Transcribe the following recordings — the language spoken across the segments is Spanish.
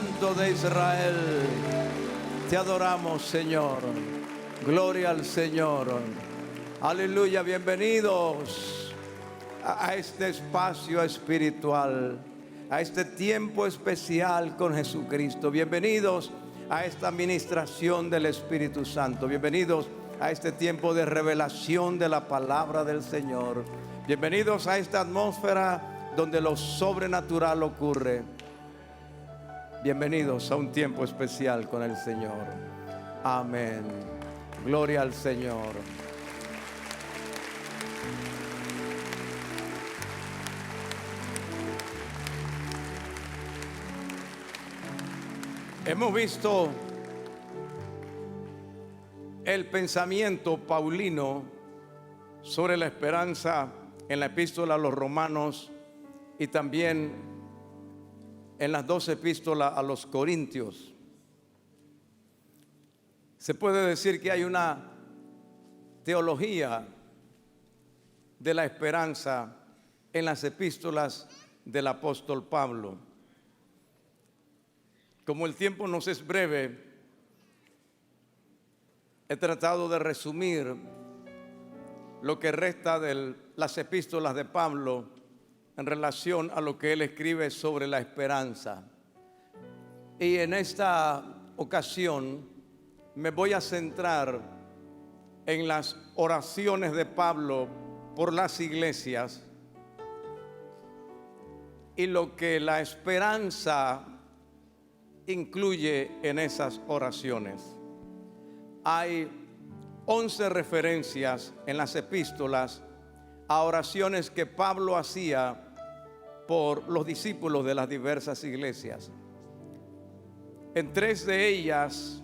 Santo de Israel. Te adoramos, Señor. Gloria al Señor. Aleluya. Bienvenidos a este espacio espiritual, a este tiempo especial con Jesucristo. Bienvenidos a esta administración del Espíritu Santo. Bienvenidos a este tiempo de revelación de la palabra del Señor. Bienvenidos a esta atmósfera donde lo sobrenatural ocurre. Bienvenidos a un tiempo especial con el Señor. Amén. Gloria al Señor. Hemos visto el pensamiento paulino sobre la esperanza en la epístola a los Romanos y también en las dos epístolas a los Corintios. Se puede decir que hay una teología de la esperanza en las epístolas del apóstol Pablo. Como el tiempo nos es breve, he tratado de resumir lo que resta de las epístolas de Pablo en relación a lo que él escribe sobre la esperanza. Y en esta ocasión me voy a centrar en las oraciones de Pablo por las iglesias y lo que la esperanza incluye en esas oraciones. Hay 11 referencias en las epístolas a oraciones que Pablo hacía por los discípulos de las diversas iglesias. En 3 de ellas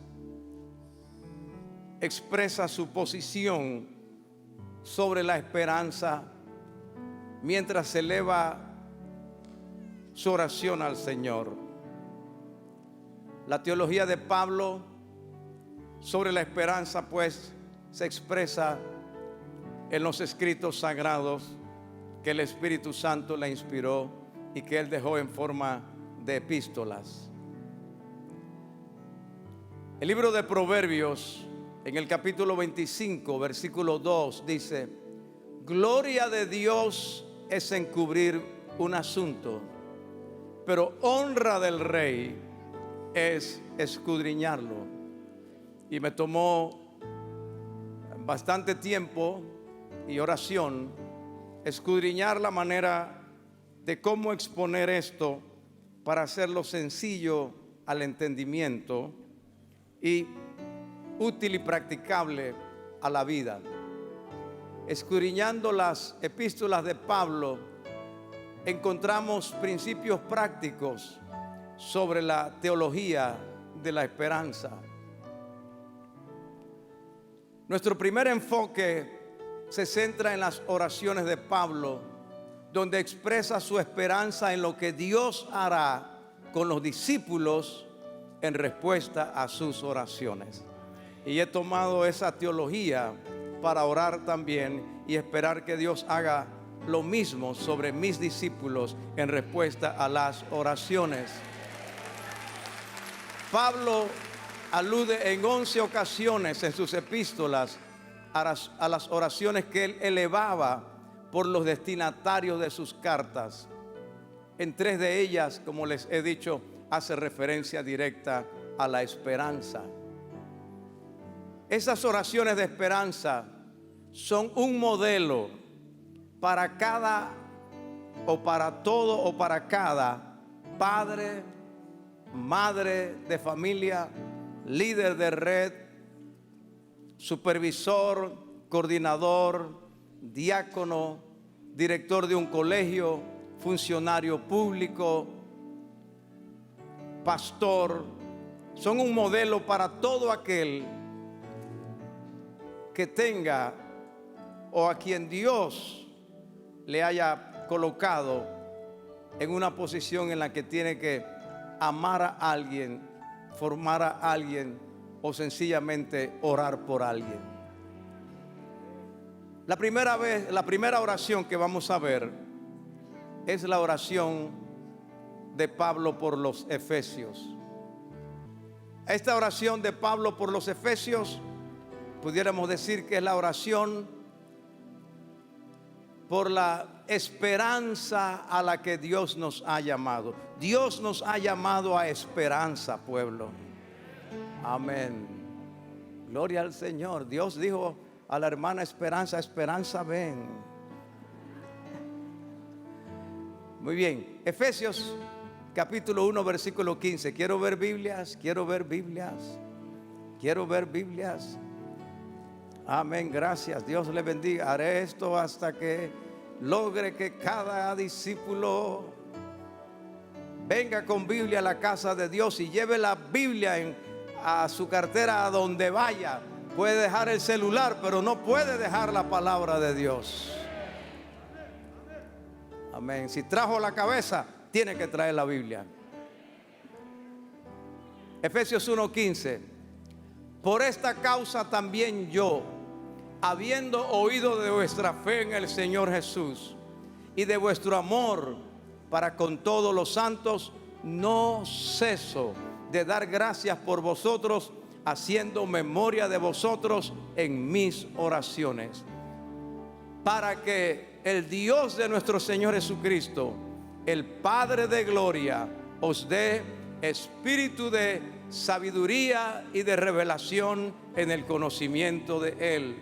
expresa su posición sobre la esperanza mientras eleva su oración al Señor. La teología de Pablo sobre la esperanza, pues, se expresa en los escritos sagrados que el Espíritu Santo le inspiró y que él dejó en forma de epístolas. El libro de Proverbios, en el capítulo 25, versículo 2, dice: gloria de Dios es encubrir un asunto, pero honra del rey es escudriñarlo. Y me tomó bastante tiempo y oración escudriñar la manera de cómo exponer esto para hacerlo sencillo al entendimiento y útil y practicable a la vida. Escudriñando las epístolas de Pablo, encontramos principios prácticos sobre la teología de la esperanza. Nuestro primer enfoque se centra en las oraciones de Pablo, donde expresa su esperanza en lo que Dios hará con los discípulos en respuesta a sus oraciones. Y he tomado esa teología para orar también y esperar que Dios haga lo mismo sobre mis discípulos en respuesta a las oraciones. Pablo alude en 11 ocasiones en sus epístolas a las oraciones que él elevaba por los destinatarios de sus cartas. En 3 de ellas, como les he dicho, hace referencia directa a la esperanza. Esas oraciones de esperanza son un modelo para cada, o para todo, o para cada padre, madre de familia, líder de red, supervisor, coordinador, diácono, director de un colegio, funcionario público, pastor. Son un modelo para todo aquel que tenga o a quien Dios le haya colocado en una posición en la que tiene que amar a alguien, formar a alguien o sencillamente orar por alguien. La primera oración que vamos a ver es la oración de Pablo por los Efesios. Esta oración de Pablo por los efesios, pudiéramos decir que es la oración por la esperanza a la que Dios nos ha llamado. Dios nos ha llamado a esperanza, pueblo. Amén. Gloria al Señor. Dios dijo a la hermana Esperanza: Esperanza, ven. Muy bien. Efesios capítulo 1, versículo 15. Quiero ver Biblias, quiero ver Biblias, quiero ver Biblias. Amén, gracias. Dios le bendiga. Haré esto hasta que logre que cada discípulo venga con Biblia a la casa de Dios y lleve la Biblia a su cartera a donde vaya. Puede dejar el celular, pero no puede dejar la palabra de Dios. Amén. Si trajo la cabeza, tiene que traer la Biblia. Efesios 1:15. Por esta causa también yo, habiendo oído de vuestra fe en el Señor Jesús y de vuestro amor para con todos los santos, no ceso de dar gracias por vosotros, haciendo memoria de vosotros en mis oraciones, para que el Dios de nuestro Señor Jesucristo, el Padre de gloria, os dé espíritu de sabiduría y de revelación en el conocimiento de Él,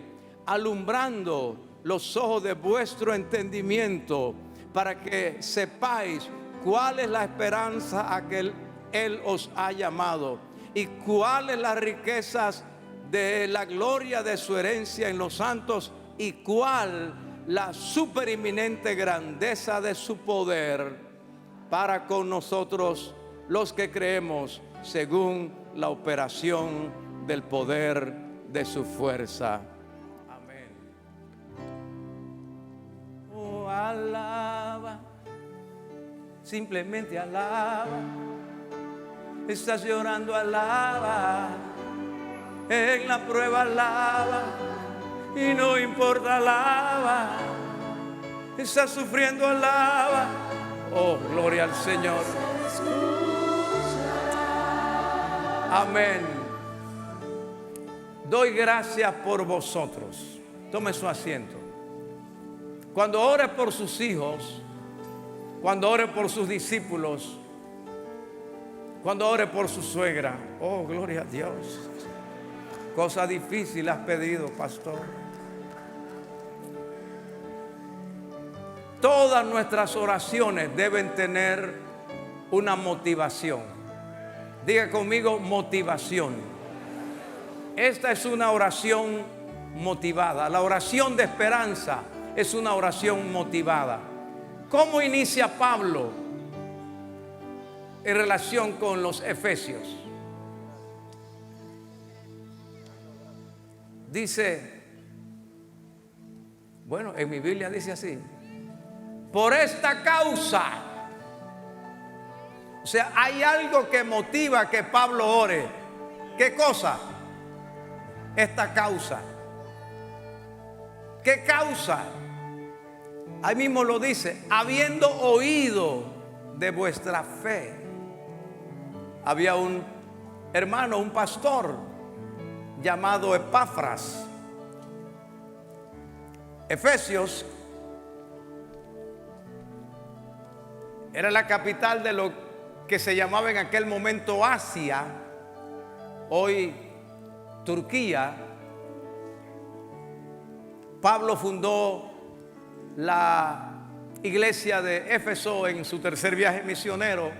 alumbrando los ojos de vuestro entendimiento, para que sepáis cuál es la esperanza a que Él os ha llamado y cuáles las riquezas de la gloria de su herencia en los santos y cuál la supereminente grandeza de su poder para con nosotros los que creemos, según la operación del poder de su fuerza. Amén. Oh, alaba, simplemente alaba. Estás llorando, alaba. En la prueba, alaba. Y no importa, alaba. Estás sufriendo, alaba. Oh, gloria al Señor. Amén. Doy gracias por vosotros. Tome su asiento. Cuando ore por sus hijos, cuando ore por sus discípulos, cuando ore por su suegra, oh, gloria a Dios. Cosa difícil has pedido, pastor. Todas nuestras oraciones deben tener una motivación. Diga conmigo, motivación. Esta es una oración motivada. La oración de esperanza es una oración motivada. ¿Cómo inicia Pablo en relación con los efesios? Dice, bueno, en mi Biblia dice así: por esta causa. O sea, hay algo que motiva que Pablo ore. ¿Qué cosa? Esta causa. ¿Qué causa? Ahí mismo lo dice: habiendo oído de vuestra fe. Había un hermano, un pastor llamado Epafras. Efesios era la capital de lo que se llamaba en aquel momento Asia, hoy Turquía. Pablo fundó la iglesia de Éfeso en su tercer viaje misionero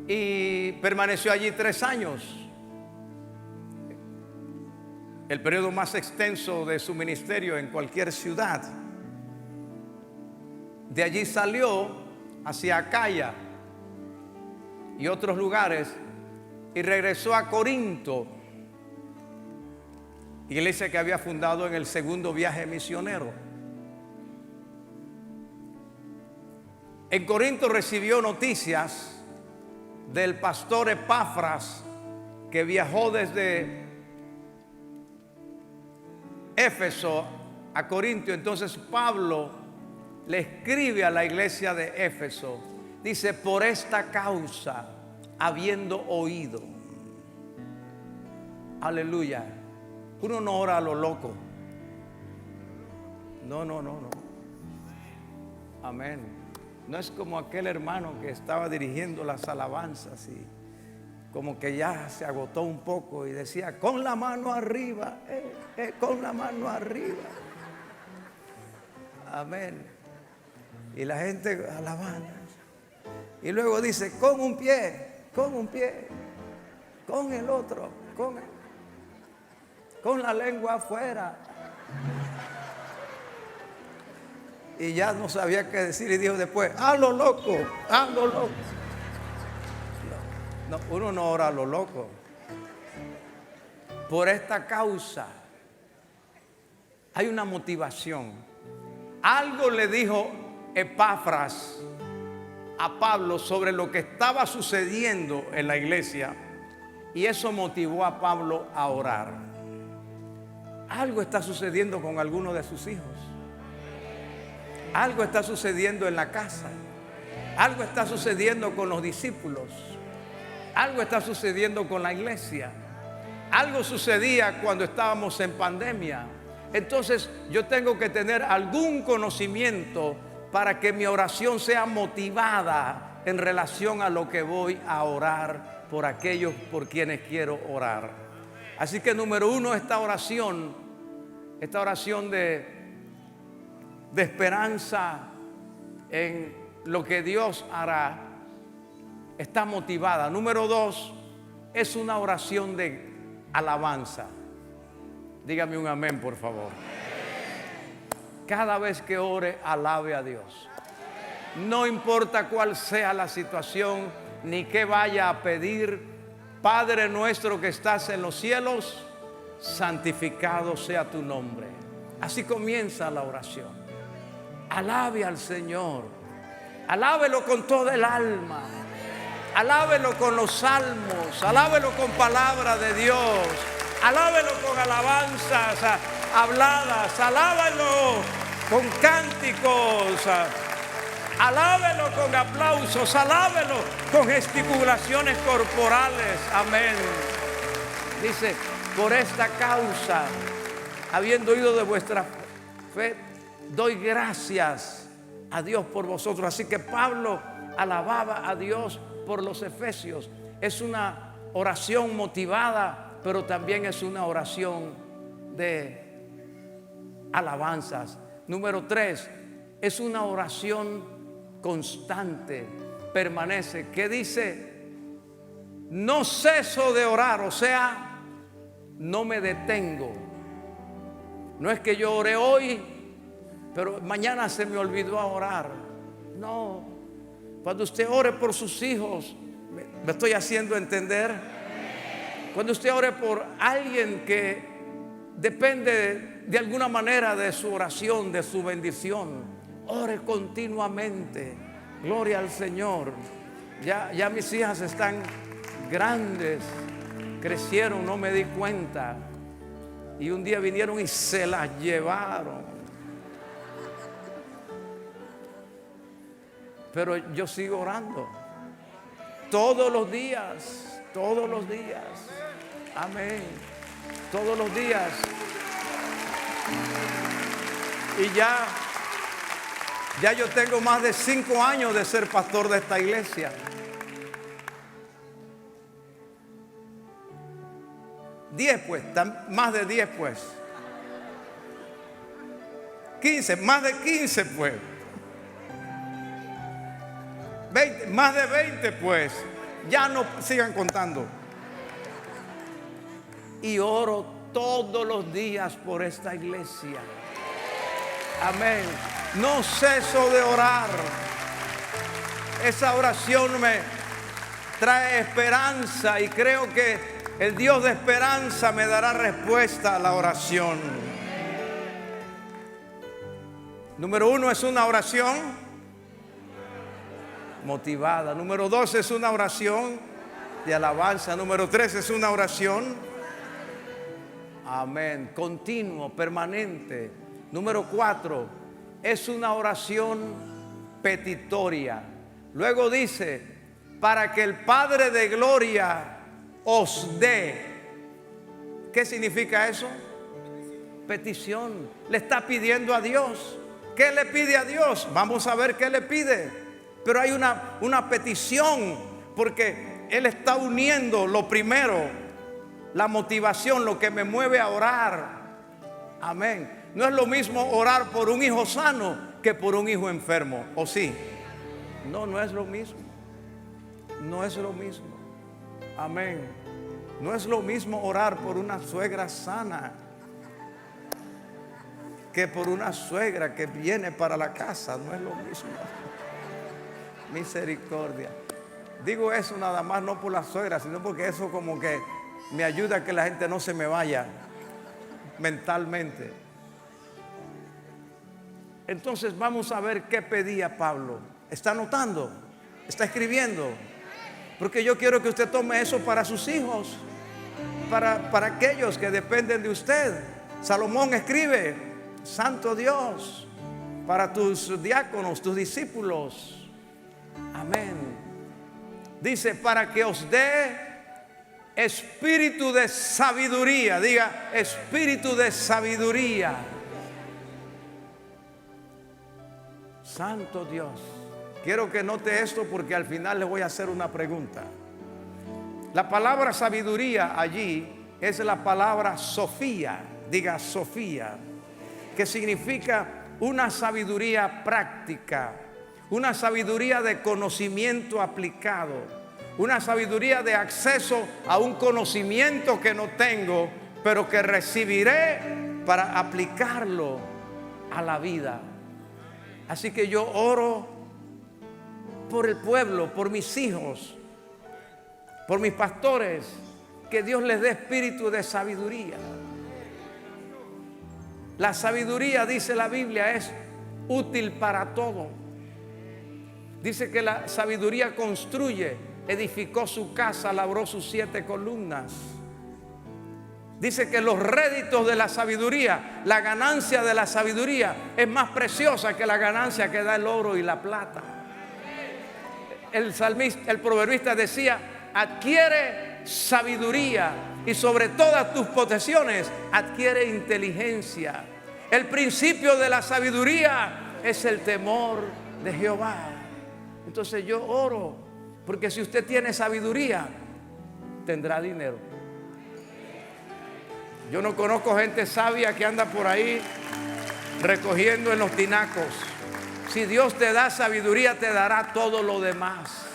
y permaneció allí 3 años, el periodo más extenso de su ministerio en cualquier ciudad. De allí salió hacia Acaya y otros lugares y regresó a Corinto, iglesia que había fundado en el segundo viaje misionero. En Corinto recibió noticias del pastor Epafras, que viajó desde Éfeso a Corinto. Entonces Pablo le escribe a la iglesia de Éfeso. Dice: por esta causa, habiendo oído. Aleluya. Uno no ora a lo loco. No. Amén. No es como aquel hermano que estaba dirigiendo las alabanzas y como que ya se agotó un poco y decía, con la mano arriba, con la mano arriba. Amén. Y la gente alabando. Y luego dice, con un pie, con el otro, con la lengua afuera. Y ya no sabía qué decir y dijo después, a lo loco. No, uno no ora a lo loco. Por esta causa hay una motivación. Algo le dijo Epafras a Pablo sobre lo que estaba sucediendo en la iglesia y eso motivó a Pablo a orar. Algo está sucediendo con algunos de sus hijos. Algo está sucediendo en la casa. Algo está sucediendo con los discípulos. Algo está sucediendo con la iglesia. Algo sucedía cuando estábamos en pandemia. Entonces yo tengo que tener algún conocimiento para que mi oración sea motivada en relación a lo que voy a orar por aquellos por quienes quiero orar. Así que número uno, esta oración de esperanza en lo que Dios hará, está motivada. Número dos, es una oración de alabanza. Dígame un amén, por favor. Cada vez que ore, alabe a Dios. No importa cuál sea la situación, ni qué vaya a pedir. Padre nuestro que estás en los cielos, santificado sea tu nombre. Así comienza la oración. Alabe al Señor. Alábelo con toda el alma. Alábelo con los salmos. Alábelo con palabra de Dios. Alábelo con alabanzas habladas. Alábelo con cánticos. Alábelo con aplausos. Alábelo con gesticulaciones corporales. Amén. Dice, por esta causa, habiendo oído de vuestra fe, doy gracias a Dios por vosotros. Así que Pablo alababa a Dios por los efesios. Es una oración motivada, pero también es una oración de alabanzas. Número tres, es una oración constante, permanece. ¿Qué dice? No ceso de orar, o sea, no me detengo. No es que yo ore hoy, pero mañana se me olvidó a orar. No. Cuando usted ore por sus hijos, ¿me estoy haciendo entender? Cuando usted ore por alguien que depende de alguna manera de su oración, de su bendición, ore continuamente. Gloria al Señor. Ya mis hijas están grandes, crecieron, no me di cuenta. Y un día vinieron y se las llevaron. Pero yo sigo orando todos los días. Amén. Todos los días. Y ya yo tengo más de 5 años de ser pastor de esta iglesia. 10 pues, más de 10 pues. 15, más de 15 pues. 20, más de 20 pues. Ya no sigan contando. Y oro todos los días por esta iglesia. Amén. No ceso de orar. Esa oración me trae esperanza y creo que el Dios de esperanza me dará respuesta a la oración. Número 1 es una oración motivada. Número 2 es una oración de alabanza. Número 3 es una oración, amén, continuo, permanente. Número 4 es una oración petitoria. Luego dice, para que el Padre de gloria os dé ¿Qué significa eso? Petición. Le está pidiendo a Dios. ¿Qué le pide a Dios? Vamos a ver qué le pide. Pero hay una petición, porque Él está uniendo lo primero, la motivación, lo que me mueve a orar. Amén. No es lo mismo orar por un hijo sano que por un hijo enfermo, ¿o sí? No, no es lo mismo. No es lo mismo. Amén. No es lo mismo orar por una suegra sana que por una suegra que viene para la casa. No es lo mismo. Misericordia. Digo eso nada más no por la suegra, sino porque eso como que me ayuda a que la gente no se me vaya mentalmente. Entonces vamos a ver qué pedía Pablo. ¿Está anotando? ¿Está escribiendo? Porque yo quiero que usted tome eso para sus hijos, para aquellos que dependen de usted. Salomón escribe: Santo Dios, para tus diáconos, tus discípulos. Amén. Dice: para que os dé espíritu de sabiduría. Diga: espíritu de sabiduría. Santo Dios. Quiero que note esto, porque al final le voy a hacer una pregunta. La palabra sabiduría allí es la palabra Sofía. Diga: Sofía, que significa una sabiduría práctica, una sabiduría de conocimiento aplicado, una sabiduría de acceso a un conocimiento que no tengo, pero que recibiré para aplicarlo a la vida. Así que yo oro por el pueblo, por mis hijos, por mis pastores, que Dios les dé espíritu de sabiduría. La sabiduría, dice la Biblia, es útil para todo. Dice que la sabiduría construye, edificó su casa, labró sus 7 columnas. Dice que los réditos de la sabiduría, la ganancia de la sabiduría es más preciosa que la ganancia que da el oro y la plata. El salmista, el proverbista decía: adquiere sabiduría y sobre todas tus posesiones adquiere inteligencia. El principio de la sabiduría es el temor de Jehová. Entonces yo oro, porque si usted tiene sabiduría, tendrá dinero. Yo no conozco gente sabia que anda por ahí recogiendo en los tinacos. Si Dios te da sabiduría, te dará todo lo demás.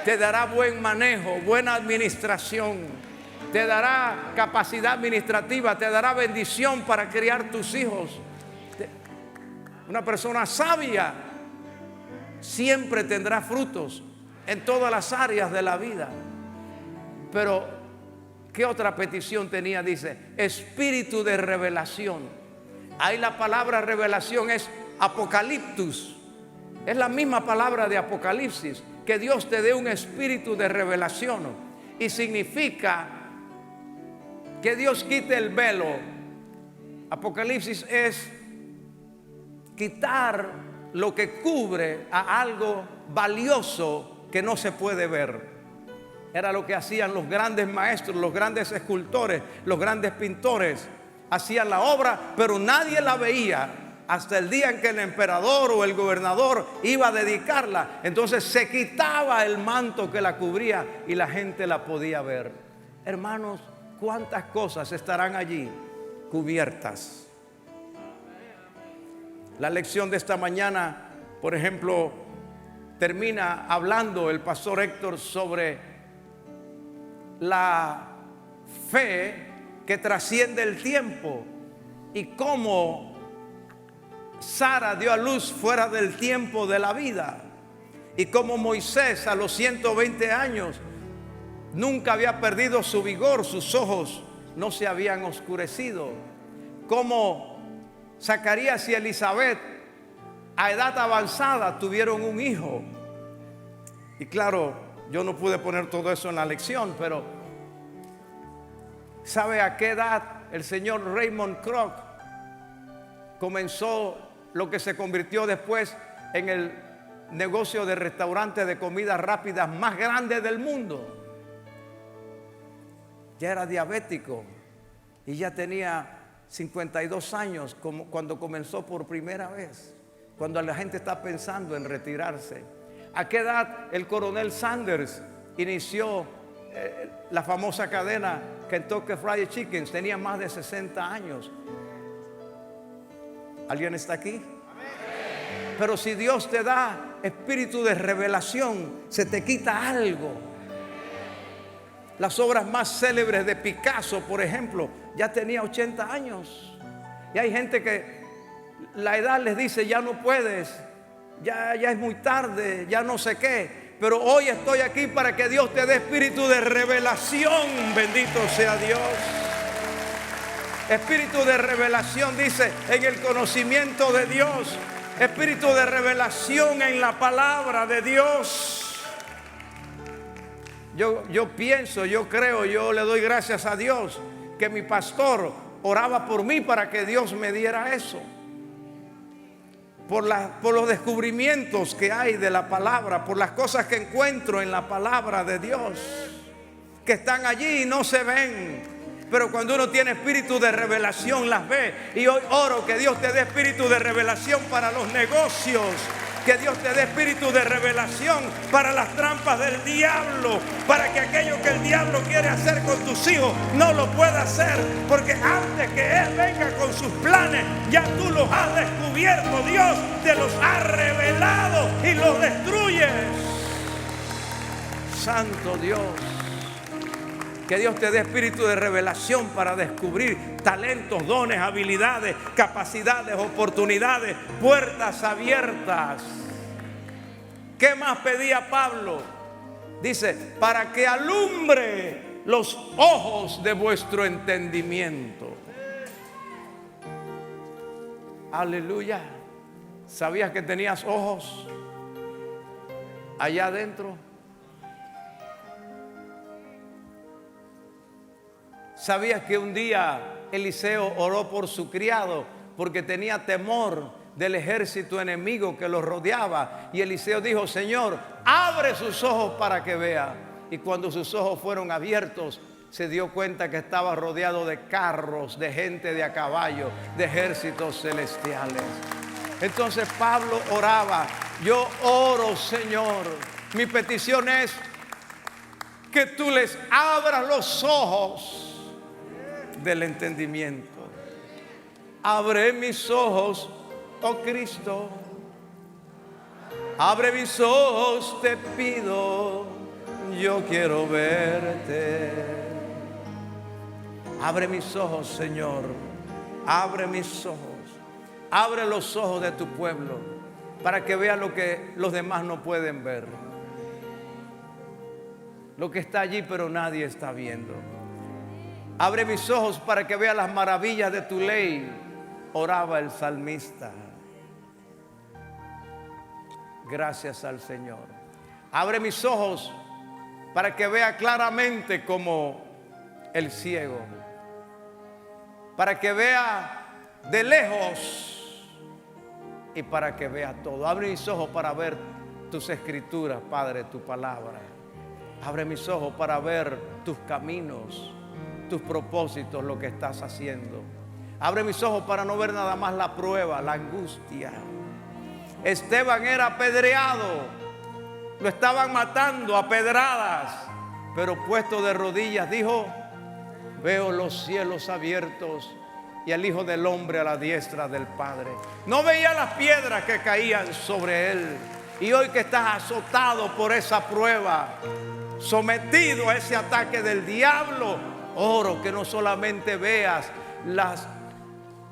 Te dará buen manejo, buena administración. Te dará capacidad administrativa, te dará bendición para criar tus hijos. Una persona sabia siempre tendrá frutos en todas las áreas de la vida. Pero ¿qué otra petición tenía? Dice: espíritu de revelación. Ahí la palabra revelación es apocaliptus. Es la misma palabra de Apocalipsis. Que Dios te dé un espíritu de revelación. Y significa que Dios quite el velo. Apocalipsis es quitar lo que cubre a algo valioso que no se puede ver. Era lo que hacían los grandes maestros, los grandes escultores, los grandes pintores. Hacían la obra, pero nadie la veía hasta el día en que el emperador o el gobernador iba a dedicarla. Entonces se quitaba el manto que la cubría y la gente la podía ver. Hermanos, ¿cuántas cosas estarán allí cubiertas? La lección de esta mañana, por ejemplo, termina hablando el pastor Héctor sobre la fe que trasciende el tiempo y cómo Sara dio a luz fuera del tiempo de la vida, y cómo Moisés a los 120 años nunca había perdido su vigor, sus ojos no se habían oscurecido, cómo Zacarías y Elizabeth a edad avanzada tuvieron un hijo. Y claro, yo no pude poner todo eso en la lección, pero ¿sabe a qué edad el señor Raymond Kroc comenzó lo que se convirtió después en el negocio de restaurantes de comidas rápidas más grande del mundo? Ya era diabético y ya tenía 52 años cuando comenzó por primera vez, cuando la gente está pensando en retirarse. ¿A qué edad el coronel Sanders inició la famosa cadena Kentucky Fried Chicken? Tenía más de 60 años. ¿Alguien está aquí? Pero si Dios te da espíritu de revelación, se te quita algo. Las obras más célebres de Picasso, por ejemplo, ya tenía 80 años. Y hay gente que la edad les dice: ya no puedes, ya es muy tarde, ya no sé qué. Pero hoy estoy aquí para que Dios te dé espíritu de revelación. Bendito sea Dios. Espíritu de revelación, dice, en el conocimiento de Dios. Espíritu de revelación en la palabra de Dios. Yo pienso, yo creo, yo le doy gracias a Dios que mi pastor oraba por mí para que Dios me diera eso. Por los descubrimientos que hay de la palabra, por las cosas que encuentro en la palabra de Dios, que están allí y no se ven. Pero cuando uno tiene espíritu de revelación las ve. Y hoy oro que Dios te dé espíritu de revelación para los negocios. Que Dios te dé espíritu de revelación para las trampas del diablo. Para que aquello que el diablo quiere hacer con tus hijos no lo pueda hacer. Porque antes que Él venga con sus planes, ya tú los has descubierto. Dios te los ha revelado y los destruyes. Santo Dios. Que Dios te dé espíritu de revelación para descubrir talentos, dones, habilidades, capacidades, oportunidades, puertas abiertas. ¿Qué más pedía Pablo? Dice, para que alumbre los ojos de vuestro entendimiento. Aleluya. ¿Sabías que tenías ojos allá adentro? ¿Sabías que un día Eliseo oró por su criado porque tenía temor del ejército enemigo que lo rodeaba? Y Eliseo dijo: Señor, abre sus ojos para que vea. Y cuando sus ojos fueron abiertos, se dio cuenta que estaba rodeado de carros, de gente de a caballo, de ejércitos celestiales. Entonces Pablo oraba: yo oro, Señor, mi petición es que tú les abras los ojos del entendimiento. Abre mis ojos, oh Cristo, abre mis ojos, te pido, yo quiero verte. Abre mis ojos, Señor, abre mis ojos, abre los ojos de tu pueblo para que vea lo que los demás no pueden ver, lo que está allí pero nadie está viendo. Abre mis ojos para que vea las maravillas de tu ley, oraba el salmista. Gracias al Señor. Abre mis ojos para que vea claramente como el ciego, para que vea de lejos y para que vea todo. Abre mis ojos para ver tus escrituras, Padre, tu palabra. Abre mis ojos para ver tus caminos, tus propósitos, lo que estás haciendo. Abre mis ojos para no ver nada más la prueba, la angustia. Esteban era apedreado, lo estaban matando a pedradas, pero puesto de rodillas dijo: veo los cielos abiertos y al Hijo del Hombre a la diestra del Padre. No veía las piedras que caían sobre él. Y hoy que estás azotado por esa prueba, sometido a ese ataque del diablo, oro que no solamente veas las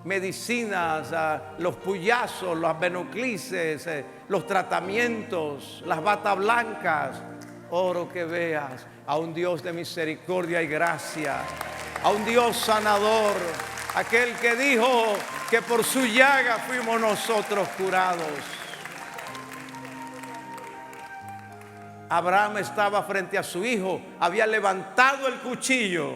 medicinas, los puyazos, las venoclices, los tratamientos, las batas blancas. Oro que veas a un Dios de misericordia y gracia, a un Dios sanador, aquel que dijo que por su llaga fuimos nosotros curados. Abraham estaba frente a su hijo, había levantado el cuchillo,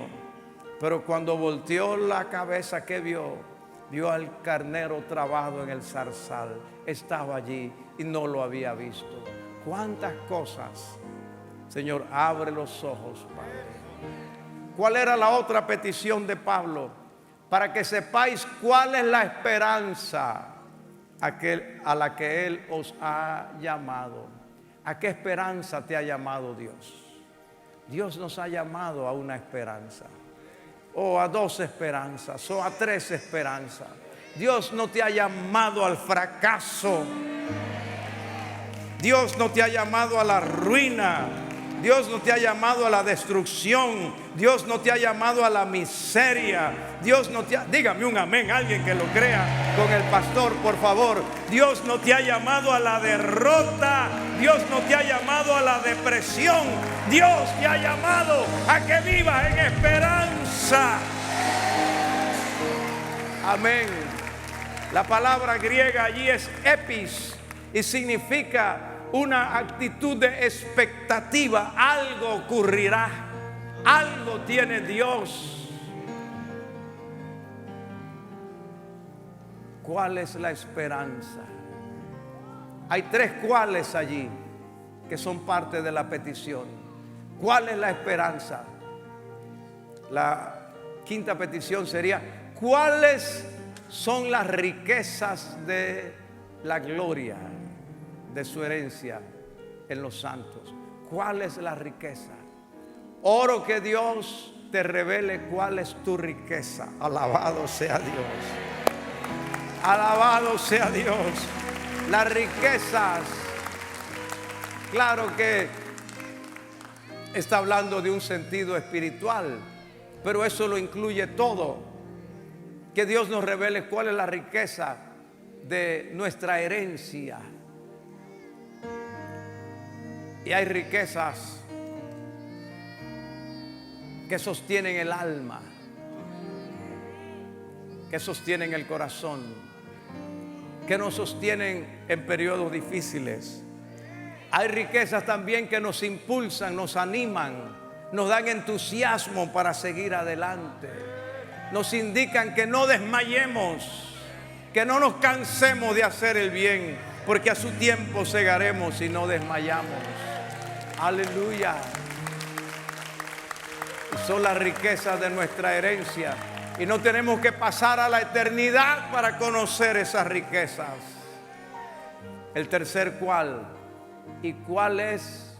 pero cuando volteó la cabeza, ¿qué vio? Vio al carnero trabado en el zarzal. Estaba allí y no lo había visto. ¿Cuántas cosas? Señor, abre los ojos, Padre. ¿Cuál era la otra petición de Pablo? para que sepáis cuál es la esperanza a la que Él os ha llamado. ¿A qué esperanza te ha llamado Dios? Dios nos ha llamado a una esperanza, o a 2 esperanzas, o a 3 esperanzas. Dios no te ha llamado al fracaso. Dios no te ha llamado a la ruina. Dios no te ha llamado a la destrucción. Dios no te ha llamado a la miseria. Dios no te ha... Dígame un amén, alguien que lo crea con el pastor, por favor. Dios no te ha llamado a la derrota. Dios no te ha llamado a la depresión. Dios te ha llamado a que vivas en esperanza. Amén. La palabra griega allí es epis y significa una actitud de expectativa. Algo ocurrirá, algo tiene Dios. ¿Cuál es la esperanza? Hay 3 cuáles allí que son parte de la petición. ¿Cuál es la esperanza? La 5ª petición sería: ¿cuáles son las riquezas de la gloria de su herencia en los santos? ¿Cuál es la riqueza? Oro que Dios te revele cuál es tu riqueza. Alabado sea Dios. Alabado sea Dios. Las riquezas, claro que está hablando de un sentido espiritual, pero eso lo incluye todo. Que Dios nos revele cuál es la riqueza de nuestra herencia. Y hay riquezas que sostienen el alma, que sostienen el corazón, que nos sostienen en periodos difíciles. Hay riquezas también que nos impulsan, nos animan, nos dan entusiasmo para seguir adelante. Nos indican que no desmayemos, que no nos cansemos de hacer el bien, porque a su tiempo segaremos y no desmayamos. Aleluya. Son las riquezas de nuestra herencia y no tenemos que pasar a la eternidad para conocer esas riquezas. El tercer cuál, y cuál es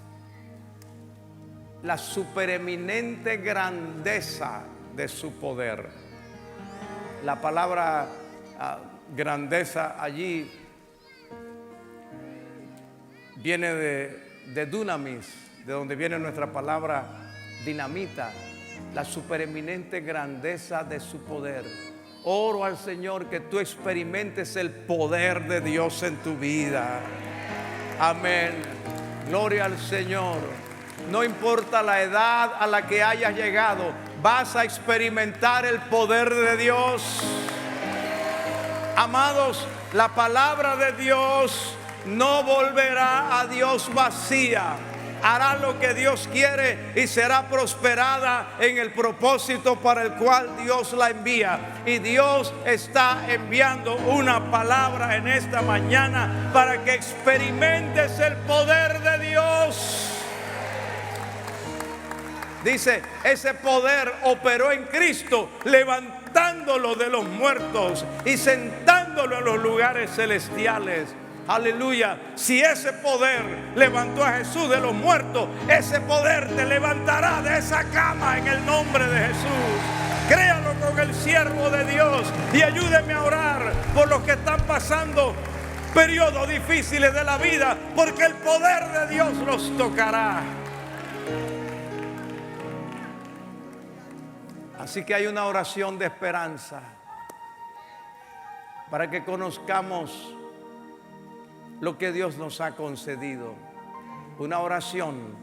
la supereminente grandeza de su poder. La palabra grandeza allí viene de dunamis, de donde viene nuestra palabra dinamita. La supereminente grandeza de su poder. Oro al Señor que tú experimentes el poder de Dios en tu vida. Amén. Gloria al Señor. No importa la edad a la que hayas llegado, vas a experimentar el poder de Dios. Amados, la palabra de Dios no volverá a Dios vacía. Hará lo que Dios quiere y será prosperada en el propósito para el cual Dios la envía. Y Dios está enviando una palabra en esta mañana para que experimentes el poder de Dios. Dice, ese poder operó en Cristo, levantándolo de los muertos y sentándolo en los lugares celestiales. Aleluya. Si ese poder levantó a Jesús de los muertos, ese poder te levantará de esa cama en el nombre de Jesús. Créalo con el siervo de Dios y ayúdeme a orar por los que están pasando periodos difíciles de la vida, porque el poder de Dios los tocará. Así que hay una oración de esperanza para que conozcamos lo que Dios nos ha concedido. Una oración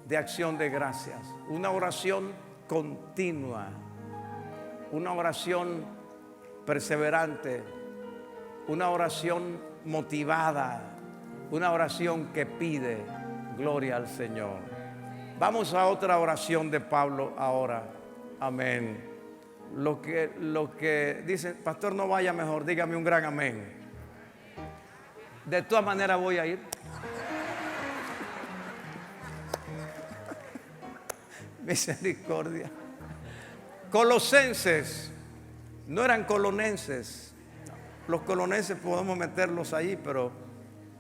de acción de gracias, una oración continua, una oración perseverante, una oración motivada, una oración que pide gloria al Señor. Vamos a otra oración de Pablo ahora. Amén. Lo que dice, pastor, no vaya mejor, dígame un gran amén. De todas maneras voy a ir. Misericordia. Colosenses no eran colonenses. Los colonenses podemos meterlos allí, pero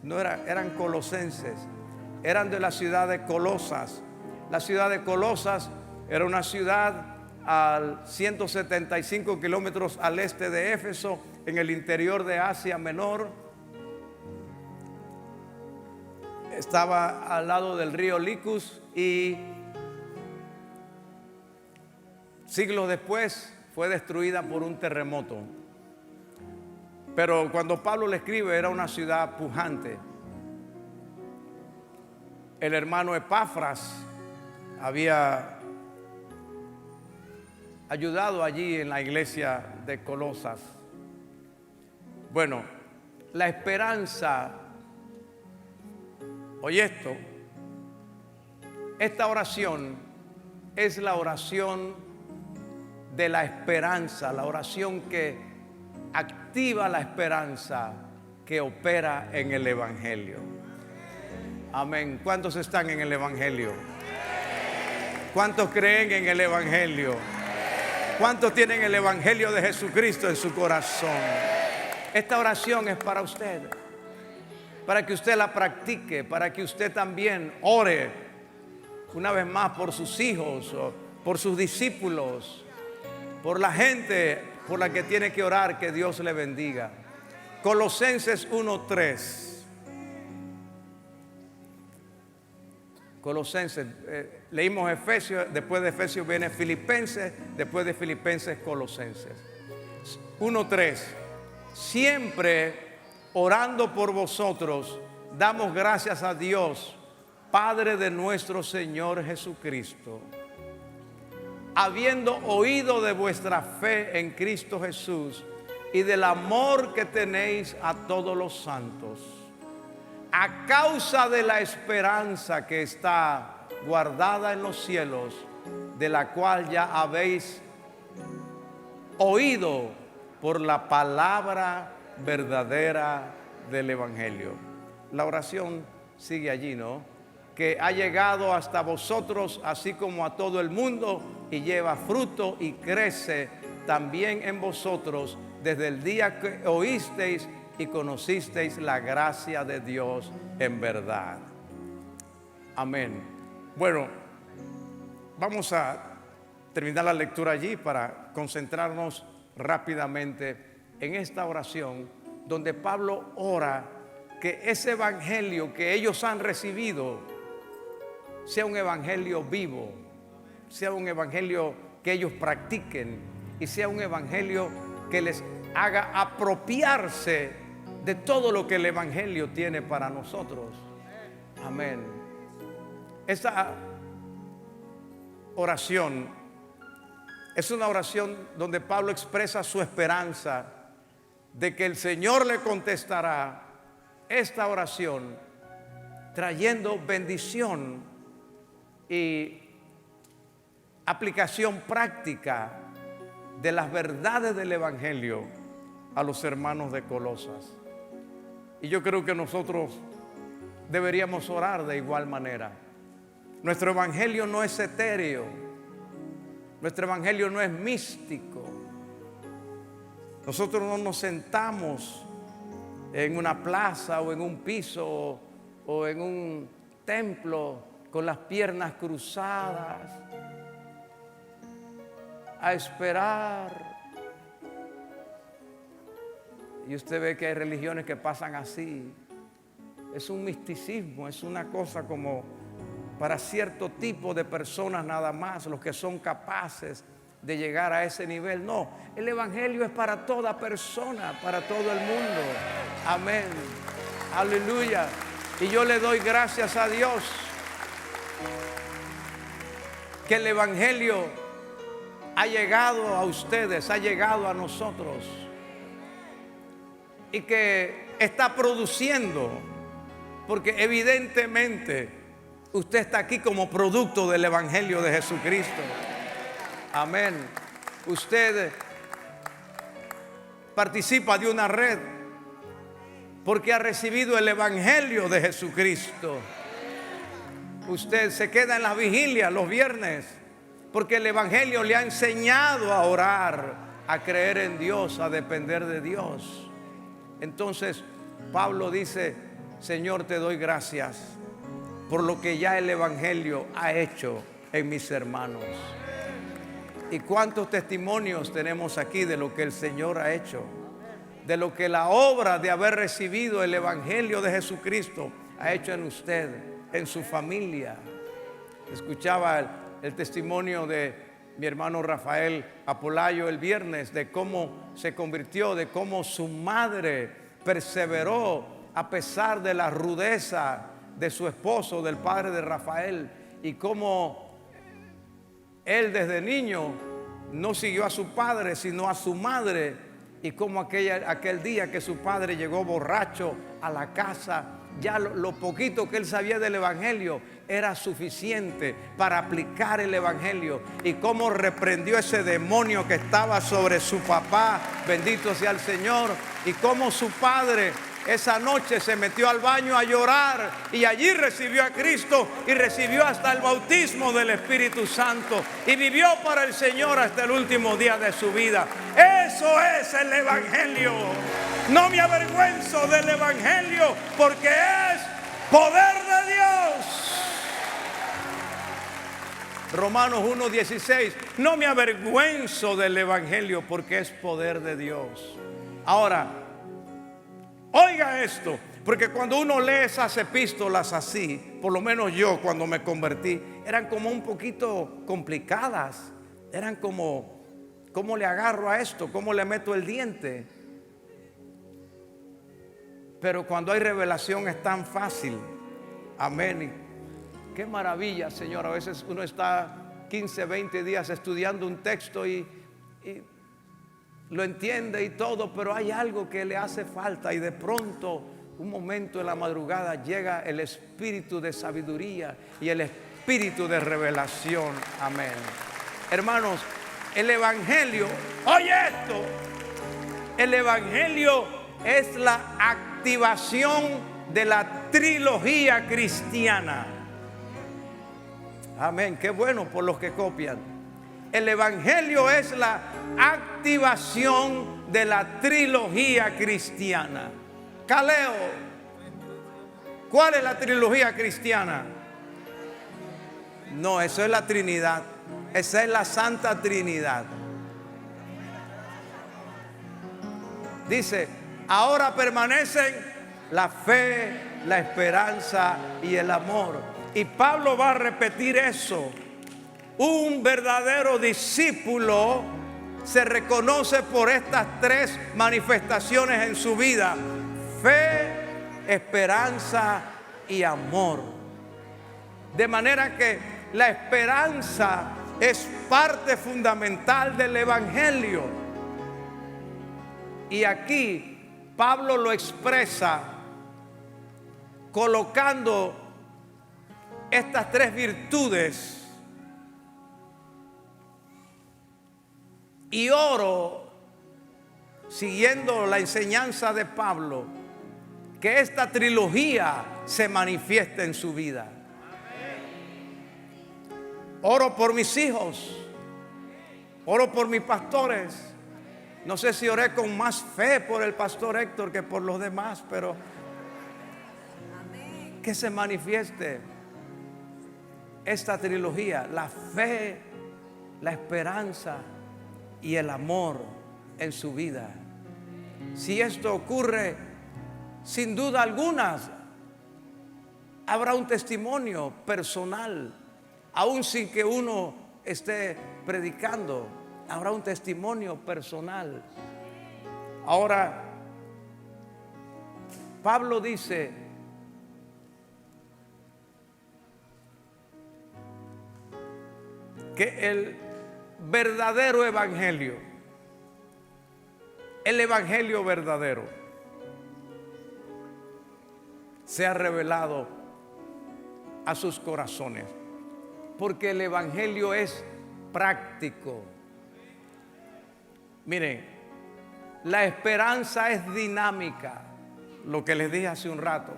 no eran colosenses. Eran de la ciudad de Colosas. La ciudad de Colosas era una ciudad a 175 kilómetros al este de Éfeso, en el interior de Asia Menor. Estaba al lado del río Licus y siglos después fue destruida por un terremoto. Pero cuando Pablo le escribe, era una ciudad pujante. El hermano Epafras había ayudado allí en la iglesia de Colosas. Bueno, la esperanza, oye esto, esta oración es la oración de la esperanza, la oración que activa la esperanza que opera en el Evangelio. Amén. ¿Cuántos están en el Evangelio? ¿Cuántos creen en el Evangelio? ¿Cuántos tienen el Evangelio de Jesucristo en su corazón? Esta oración es para usted, para que usted la practique, para que usted también ore una vez más por sus hijos, por sus discípulos, por la gente por la que tiene que orar. Que Dios le bendiga. Colosenses 1:3. Colosenses, leímos Efesios, después de Efesios viene Filipenses, después de Filipenses Colosenses. 1:3. Siempre orando por vosotros, damos gracias a Dios, Padre de nuestro Señor Jesucristo, habiendo oído de vuestra fe en Cristo Jesús y del amor que tenéis a todos los santos, a causa de la esperanza que está guardada en los cielos, de la cual ya habéis oído por la palabra verdadera del Evangelio. La oración sigue allí, ¿no? Que ha llegado hasta vosotros, así como a todo el mundo, y lleva fruto y crece también en vosotros desde el día que oísteis y conocisteis la gracia de Dios en verdad. Amén. Bueno, vamos a terminar la lectura allí para concentrarnos rápidamente en esta oración donde Pablo ora que ese evangelio que ellos han recibido sea un evangelio vivo, sea un evangelio que ellos practiquen y sea un evangelio que les haga apropiarse de todo lo que el evangelio tiene para nosotros. Amén. Esta oración es una oración donde Pablo expresa su esperanza de que el Señor le contestará esta oración trayendo bendición y aplicación práctica de las verdades del Evangelio a los hermanos de Colosas. Y yo creo que nosotros deberíamos orar de igual manera. Nuestro Evangelio no es etéreo, nuestro Evangelio no es místico. Nosotros no nos sentamos en una plaza o en un piso o en un templo con las piernas cruzadas a esperar. Y usted ve que hay religiones que pasan así. Es un misticismo, es una cosa como para cierto tipo de personas nada más, los que son capaces de llegar a ese nivel. No, el Evangelio es para toda persona, para todo el mundo. Amén. Aleluya. Y yo le doy gracias a Dios que el Evangelio ha llegado a ustedes, ha llegado a nosotros y que está produciendo, porque evidentemente usted está aquí como producto del Evangelio de Jesucristo. Amén. Usted participa de una red porque ha recibido el Evangelio de Jesucristo. Usted se queda en las vigilias los viernes porque el Evangelio le ha enseñado a orar, a creer en Dios, a depender de Dios. Entonces Pablo dice: Señor, te doy gracias por lo que ya el Evangelio ha hecho en mis hermanos. ¿Y cuántos testimonios tenemos aquí de lo que el Señor ha hecho? De lo que la obra de haber recibido el Evangelio de Jesucristo ha hecho en usted, en su familia. Escuchaba el testimonio de mi hermano Rafael Apolayo el viernes, de cómo se convirtió, de cómo su madre perseveró a pesar de la rudeza de su esposo, del padre de Rafael, y cómo él desde niño no siguió a su padre, sino a su madre, y como aquel día que su padre llegó borracho a la casa, ya lo poquito que él sabía del Evangelio era suficiente para aplicar el Evangelio, y cómo reprendió ese demonio que estaba sobre su papá, bendito sea el Señor, y cómo su padre esa noche se metió al baño a llorar y allí recibió a Cristo y recibió hasta el bautismo del Espíritu Santo y vivió para el Señor hasta el último día de su vida. Eso es el Evangelio. No me avergüenzo del Evangelio porque es poder de Dios. Romanos 1:16. No me avergüenzo del Evangelio porque es poder de Dios. Ahora, oiga esto, porque cuando uno lee esas epístolas así, por lo menos yo cuando me convertí, eran como un poquito complicadas. Eran como, ¿cómo le agarro a esto? ¿Cómo le meto el diente? Pero cuando hay revelación es tan fácil. Amén. Y qué maravilla, Señor. A veces uno está 15, 20 días estudiando un texto y lo entiende y todo, pero hay algo que le hace falta, y de pronto, un momento en la madrugada, llega el espíritu de sabiduría y el espíritu de revelación. Amén. Hermanos, el Evangelio, oye esto, el Evangelio es la activación de la trilogía cristiana. Amén, qué bueno por los que copian. El Evangelio es la activación de la trilogía cristiana. Caleo, ¿cuál es la trilogía cristiana? No, eso es la Trinidad. Esa es la Santa Trinidad. Dice: ahora permanecen la fe, la esperanza y el amor. Y Pablo va a repetir eso. Un verdadero discípulo se reconoce por estas tres manifestaciones en su vida: fe, esperanza y amor. De manera que la esperanza es parte fundamental del Evangelio. Y aquí Pablo lo expresa colocando estas tres virtudes. Y oro, siguiendo la enseñanza de Pablo, que esta trilogía se manifieste en su vida. Oro por mis hijos, oro por mis pastores. No sé si oré con más fe por el pastor Héctor que por los demás, pero que se manifieste esta trilogía: la fe, la esperanza y el amor en su vida. Si esto ocurre, sin duda alguna habrá un testimonio personal, aun sin que uno esté predicando, habrá un testimonio personal. Ahora, Pablo dice: que el verdadero evangelio, el evangelio verdadero, se ha revelado a sus corazones, porque el evangelio es práctico. Miren, la esperanza es dinámica, lo que les dije hace un rato.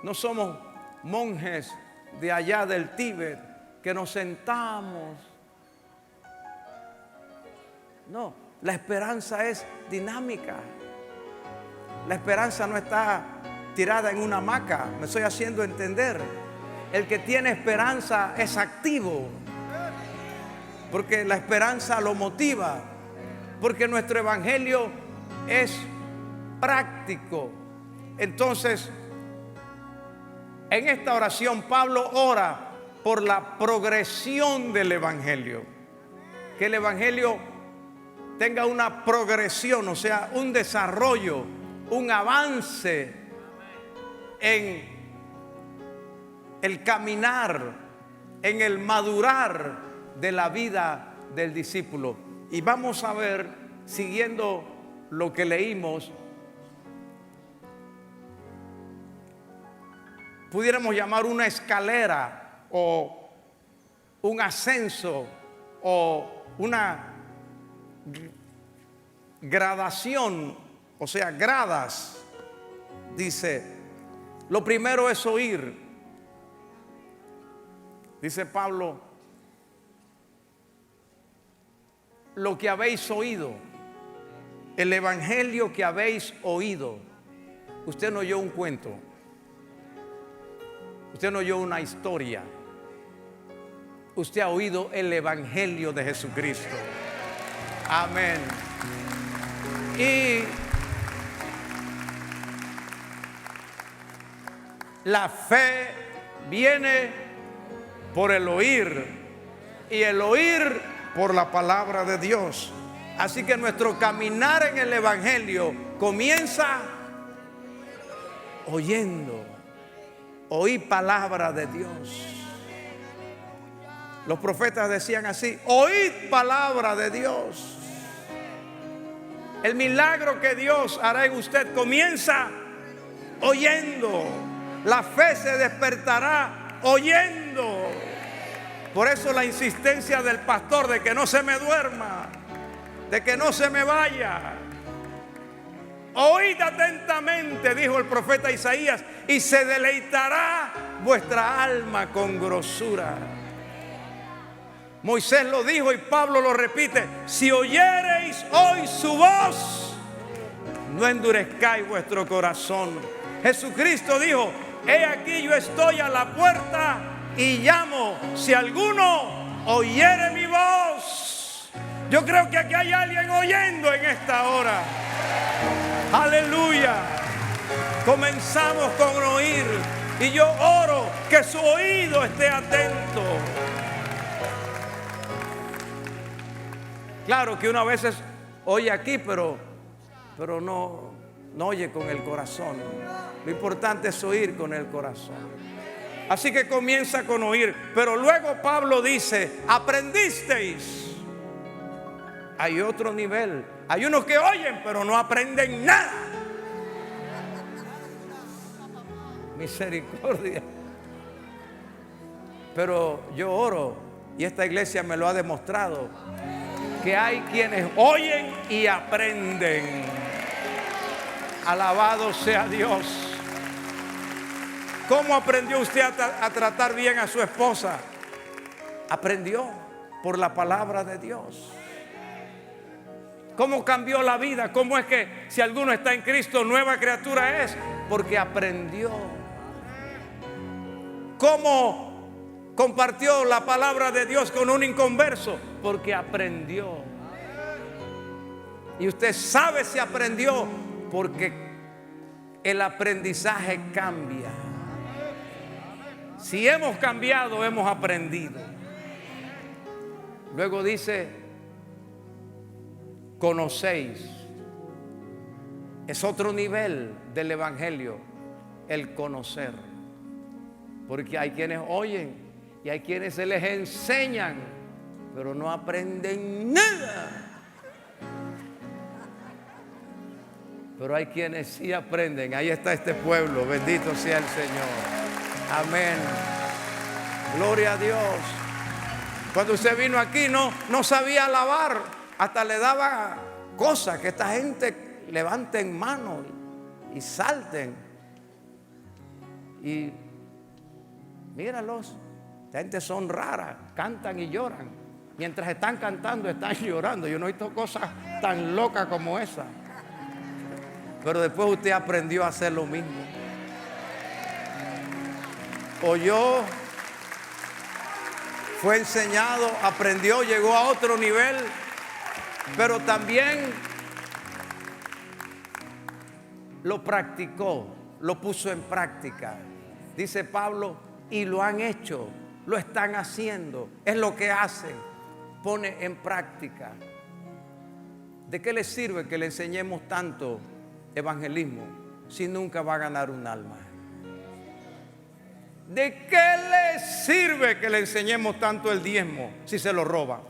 No somos monjes de allá del Tíbet que nos sentamos No, la esperanza es dinámica. La esperanza no está tirada en una hamaca. Me estoy haciendo entender. El que tiene esperanza es activo, porque la esperanza lo motiva, porque nuestro evangelio es práctico. Entonces, en esta oración Pablo ora por la progresión del evangelio, que el evangelio tenga una progresión, o sea, un desarrollo, un avance en el caminar, en el madurar de la vida del discípulo. Y vamos a ver, siguiendo lo que leímos, pudiéramos llamar una escalera o un ascenso o una gradación, o sea, gradas. Dice, lo primero es oír. Dice Pablo, lo que habéis oído, el evangelio que habéis oído. Usted no oyó un cuento, usted no oyó una historia, usted ha oído el evangelio de Jesucristo. Amén. Y la fe viene por el oír, y el oír por la palabra de Dios. Así que nuestro caminar en el evangelio comienza oyendo. Oí palabra de Dios. Los profetas decían así: oíd palabra de Dios. El milagro que Dios hará en usted comienza oyendo. La fe se despertará oyendo. Por eso la insistencia del pastor de que no se me duerma, de que no se me vaya. Oíd atentamente, dijo el profeta Isaías, y se deleitará vuestra alma con grosura. Moisés lo dijo y Pablo lo repite: si oyereis hoy su voz, no endurezcáis vuestro corazón. Jesucristo dijo: he aquí yo estoy a la puerta y llamo, si alguno oyere mi voz. Yo creo que aquí hay alguien oyendo en esta hora. Aleluya. Comenzamos con oír, y yo oro que su oído esté atento. Claro que uno a veces oye aquí, pero no oye con el corazón. Lo importante es oír con el corazón. Así que comienza con oír, pero luego Pablo dice: aprendisteis. Hay otro nivel. Hay unos que oyen pero no aprenden nada. Misericordia. Pero yo oro, y esta iglesia me lo ha demostrado, que hay quienes oyen y aprenden. Alabado sea Dios. ¿Cómo aprendió usted a tratar bien a su esposa? Aprendió por la palabra de Dios. ¿Cómo cambió la vida? ¿Cómo es que si alguno está en Cristo, nueva criatura es? Porque aprendió. ¿Cómo compartió la palabra de Dios con un inconverso? Porque aprendió. Y usted sabe si aprendió, porque el aprendizaje cambia. Si hemos cambiado, hemos aprendido. Luego dice: conocéis. Es otro nivel del evangelio, el conocer. Porque hay quienes oyen y hay quienes se les enseñan, pero no aprenden nada. Pero hay quienes sí aprenden. Ahí está este pueblo. Bendito sea el Señor. Amén. Gloria a Dios. Cuando usted vino aquí no sabía alabar. Hasta le daba cosas que esta gente levanten manos y salten. Y míralos. Esta gente son raras. Cantan y lloran. Mientras están cantando, están llorando. Yo no he visto cosas tan locas como esa. Pero después usted aprendió a hacer lo mismo. Oyó, fue enseñado, aprendió, llegó a otro nivel, pero también lo practicó, lo puso en práctica. Dice Pablo, y lo han hecho, lo están haciendo, es lo que hacen, pone en práctica. ¿De qué le sirve que le enseñemos tanto evangelismo si nunca va a ganar un alma? ¿De qué le sirve que le enseñemos tanto el diezmo si se lo roba?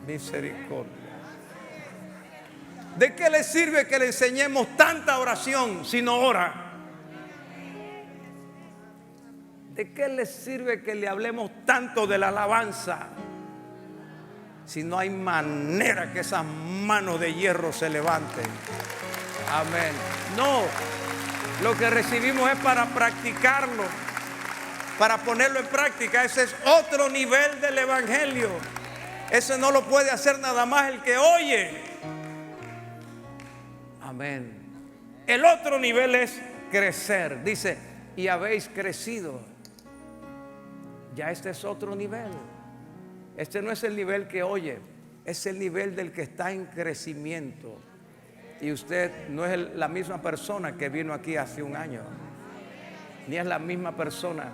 Misericordia. ¿De qué le sirve que le enseñemos tanta oración si no ora? ¿De qué le sirve que le hablemos tanto de la alabanza si no hay manera que esas manos de hierro se levanten? Amén. No, lo que recibimos es para practicarlo, para ponerlo en práctica. Ese es otro nivel del evangelio. Ese no lo puede hacer nada más el que oye. Amén. El otro nivel es crecer. Dice, y habéis crecido. Ya este es otro nivel. Este no es el nivel que oye, es el nivel del que está en crecimiento. Y usted no es la misma persona que vino aquí hace un año, ni es la misma persona.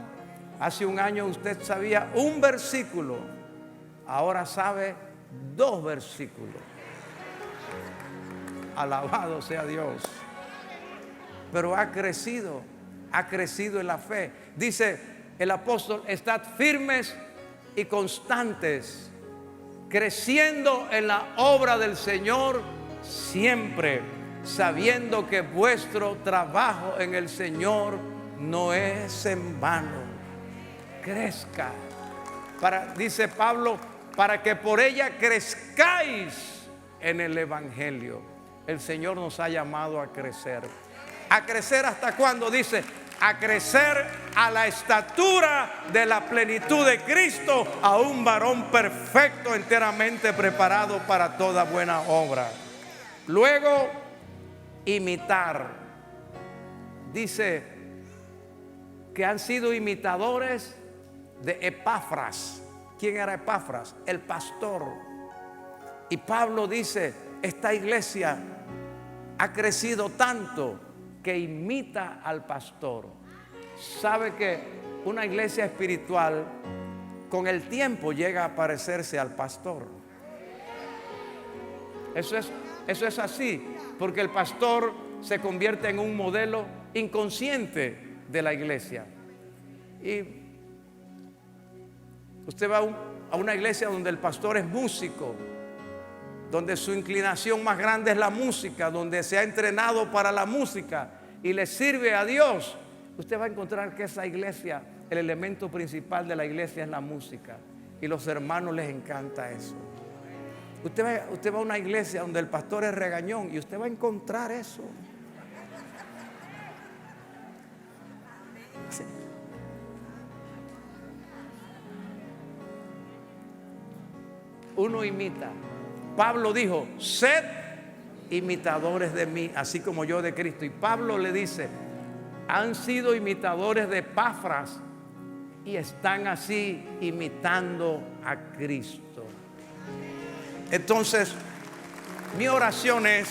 Hace un año usted sabía un versículo, ahora sabe 2 versículos. Alabado sea Dios. Pero ha crecido en la fe. Dice el apóstol, estad firmes y constantes, creciendo en la obra del Señor siempre, sabiendo que vuestro trabajo en el Señor no es en vano. Crezca. Dice Pablo, para que por ella crezcáis en el evangelio. El Señor nos ha llamado a crecer. ¿A crecer hasta cuándo? Dice, a crecer a la estatura de la plenitud de Cristo, a un varón perfecto, enteramente preparado para toda buena obra. Luego, imitar. Dice que han sido imitadores de Epafras. ¿Quién era Epafras? El pastor. Y Pablo dice, esta iglesia ha crecido tanto que imita al pastor. Sabe que una iglesia espiritual con el tiempo llega a parecerse al pastor. Eso es así, porque el pastor se convierte en un modelo inconsciente de la iglesia. Y usted va a una iglesia donde el pastor es músico, donde su inclinación más grande es la música, donde se ha entrenado para la música y le sirve a Dios. Usted va a encontrar que esa iglesia, el elemento principal de la iglesia es la música, y los hermanos les encanta eso. Usted va a una iglesia donde el pastor es regañón y usted va a encontrar eso. Sí. Uno imita. Pablo dijo, sed imitadores de mí, así como yo de Cristo. Y Pablo le dice, han sido imitadores de Epafras y están así imitando a Cristo. Entonces, mi oración es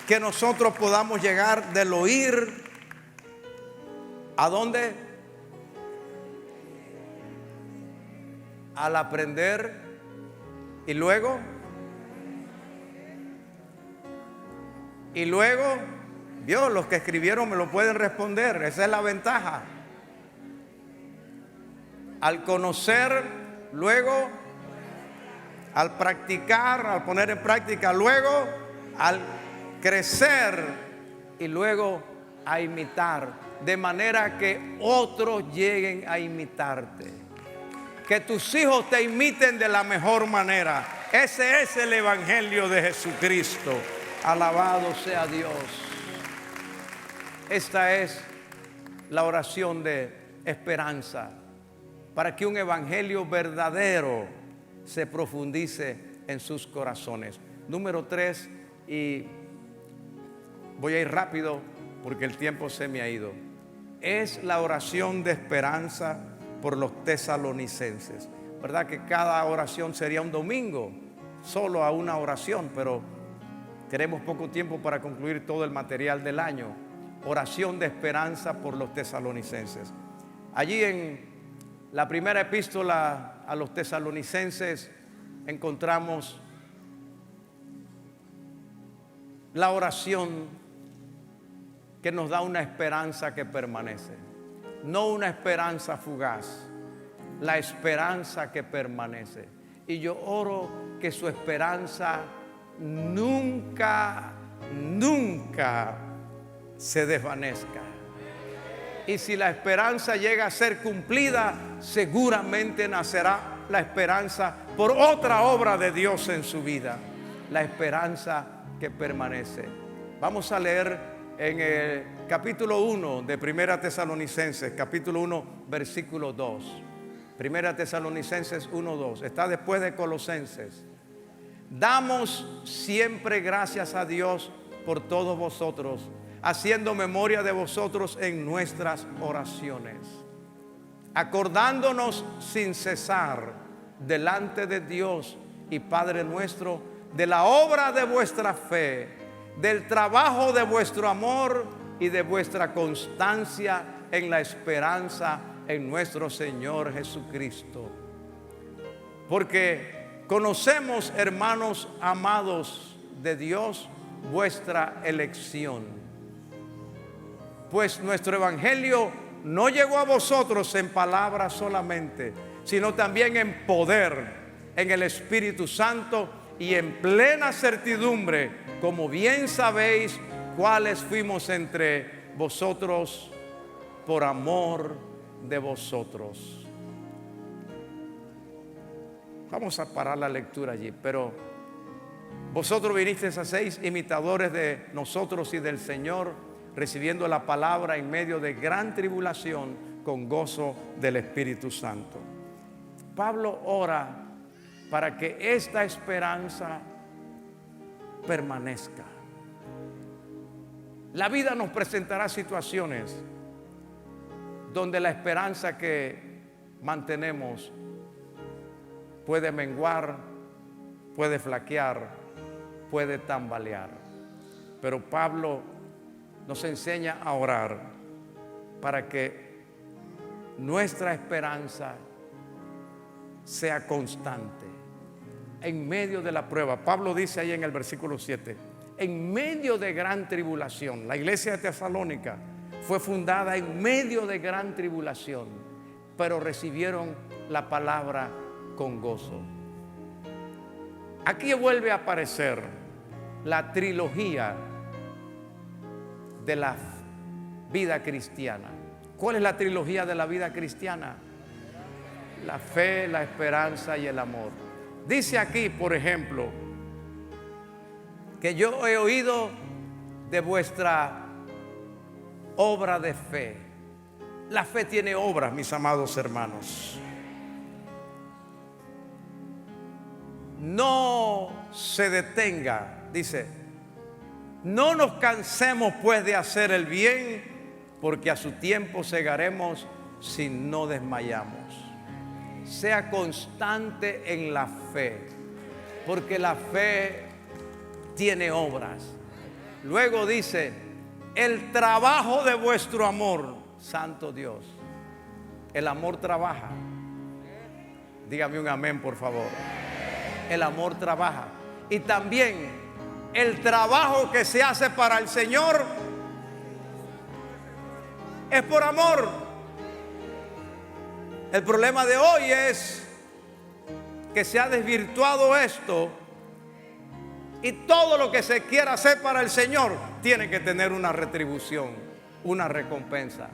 que nosotros podamos llegar del oír ¿a dónde? Al aprender. Y luego, vio, los que escribieron me lo pueden responder, esa es la ventaja. Al conocer, luego, al practicar, al poner en práctica, luego, al crecer y luego a imitar, de manera que otros lleguen a imitarte. Que tus hijos te imiten de la mejor manera. Ese es el evangelio de Jesucristo. Alabado sea Dios. Esta es la oración de esperanza. para que un evangelio verdadero se profundice en sus corazones. Número 3, y voy a ir rápido porque el tiempo se me ha ido, es la oración de esperanza por los tesalonicenses. ¿Verdad que cada oración sería un domingo solo a una oración? Pero tenemos poco tiempo para concluir todo el material del año. Oración de esperanza por los tesalonicenses. Allí en la primera epístola a los tesalonicenses encontramos la oración que nos da una esperanza que permanece. No una esperanza fugaz, la esperanza que permanece. Y yo oro que su esperanza nunca se desvanezca. Y si la esperanza llega a ser cumplida, seguramente nacerá la esperanza por otra obra de Dios en su vida. La esperanza que permanece. Vamos a leer en el capítulo 1 de Primera Tesalonicenses, capítulo 1, versículo 2. Primera Tesalonicenses 1:2. Está después de Colosenses. Damos siempre gracias a Dios por todos vosotros, haciendo memoria de vosotros en nuestras oraciones, acordándonos sin cesar delante de Dios y Padre nuestro de la obra de vuestra fe, del trabajo de vuestro amor y de vuestra constancia en la esperanza en nuestro Señor Jesucristo. Porque conocemos, hermanos amados de Dios, vuestra elección. Pues nuestro evangelio no llegó a vosotros en palabras solamente, sino también en poder, en el Espíritu Santo y en plena certidumbre, como bien sabéis cuáles fuimos entre vosotros por amor de vosotros. Vamos a parar la lectura allí, pero vosotros vinisteis a ser imitadores de nosotros y del Señor, recibiendo la palabra en medio de gran tribulación con gozo del Espíritu Santo. Pablo ora para que esta esperanza permanezca. La vida nos presentará situaciones donde la esperanza que mantenemos puede menguar, puede flaquear, puede tambalear. Pero Pablo nos enseña a orar para que nuestra esperanza sea constante en medio de la prueba. Pablo dice ahí en el versículo 7, en medio de gran tribulación. La iglesia de Tesalónica fue fundada en medio de gran tribulación, pero recibieron la palabra con gozo. Aquí vuelve a aparecer la trilogía de la vida cristiana. ¿Cuál es la trilogía de la vida cristiana? La fe, la esperanza y el amor. Dice aquí, por ejemplo, que yo he oído de vuestra obra de fe. La fe tiene obras, mis amados hermanos. No se detenga, dice, no nos cansemos pues de hacer el bien, porque a su tiempo segaremos si no desmayamos. Sea constante en la fe, porque la fe tiene obras. Luego dice, el trabajo de vuestro amor, santo Dios. El amor trabaja. Dígame un amén, por favor. El amor trabaja. Y también el trabajo que se hace para el Señor es por amor. El problema de hoy es que se ha desvirtuado esto y todo lo que se quiera hacer para el Señor tiene que tener una retribución, una recompensa.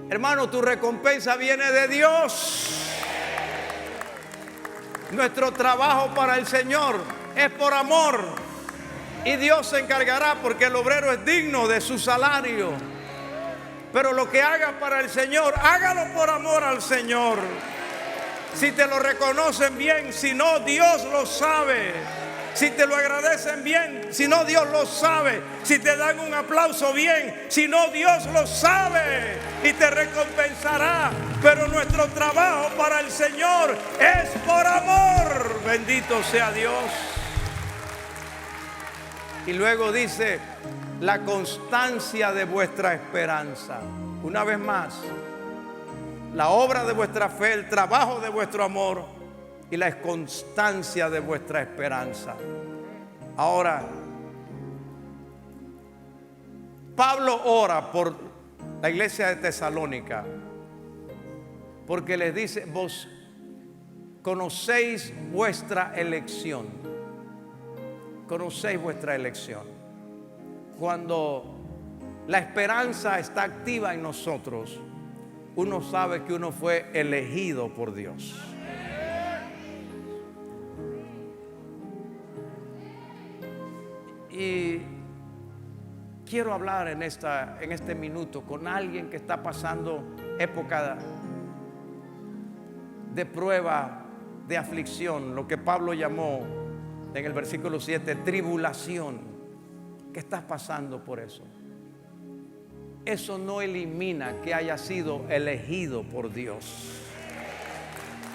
Hermano, tu recompensa viene de Dios. Nuestro trabajo para el Señor es por amor y Dios se encargará, porque el obrero es digno de su salario. Pero lo que haga para el Señor, hágalo por amor al Señor. si te lo reconocen bien, si no, Dios lo sabe. Si te lo agradecen bien, si no, Dios lo sabe. Si te dan un aplauso bien, si no, Dios lo sabe y te recompensará. Pero nuestro trabajo para el Señor es por amor. Bendito sea Dios. Y luego dice, la constancia de vuestra esperanza. Una vez más, la obra de vuestra fe, el trabajo de vuestro amor y la constancia de vuestra esperanza. Ahora, Pablo ora por la iglesia de Tesalónica, porque les dice, vos conocéis vuestra elección. Conocéis vuestra elección. Cuando la esperanza está activa en nosotros, uno sabe que uno fue elegido por Dios. Y quiero hablar en este minuto con alguien que está pasando época de prueba, de aflicción, lo que Pablo llamó en el versículo 7, tribulación. ¿Qué estás pasando por eso? Eso no elimina que haya sido elegido por Dios.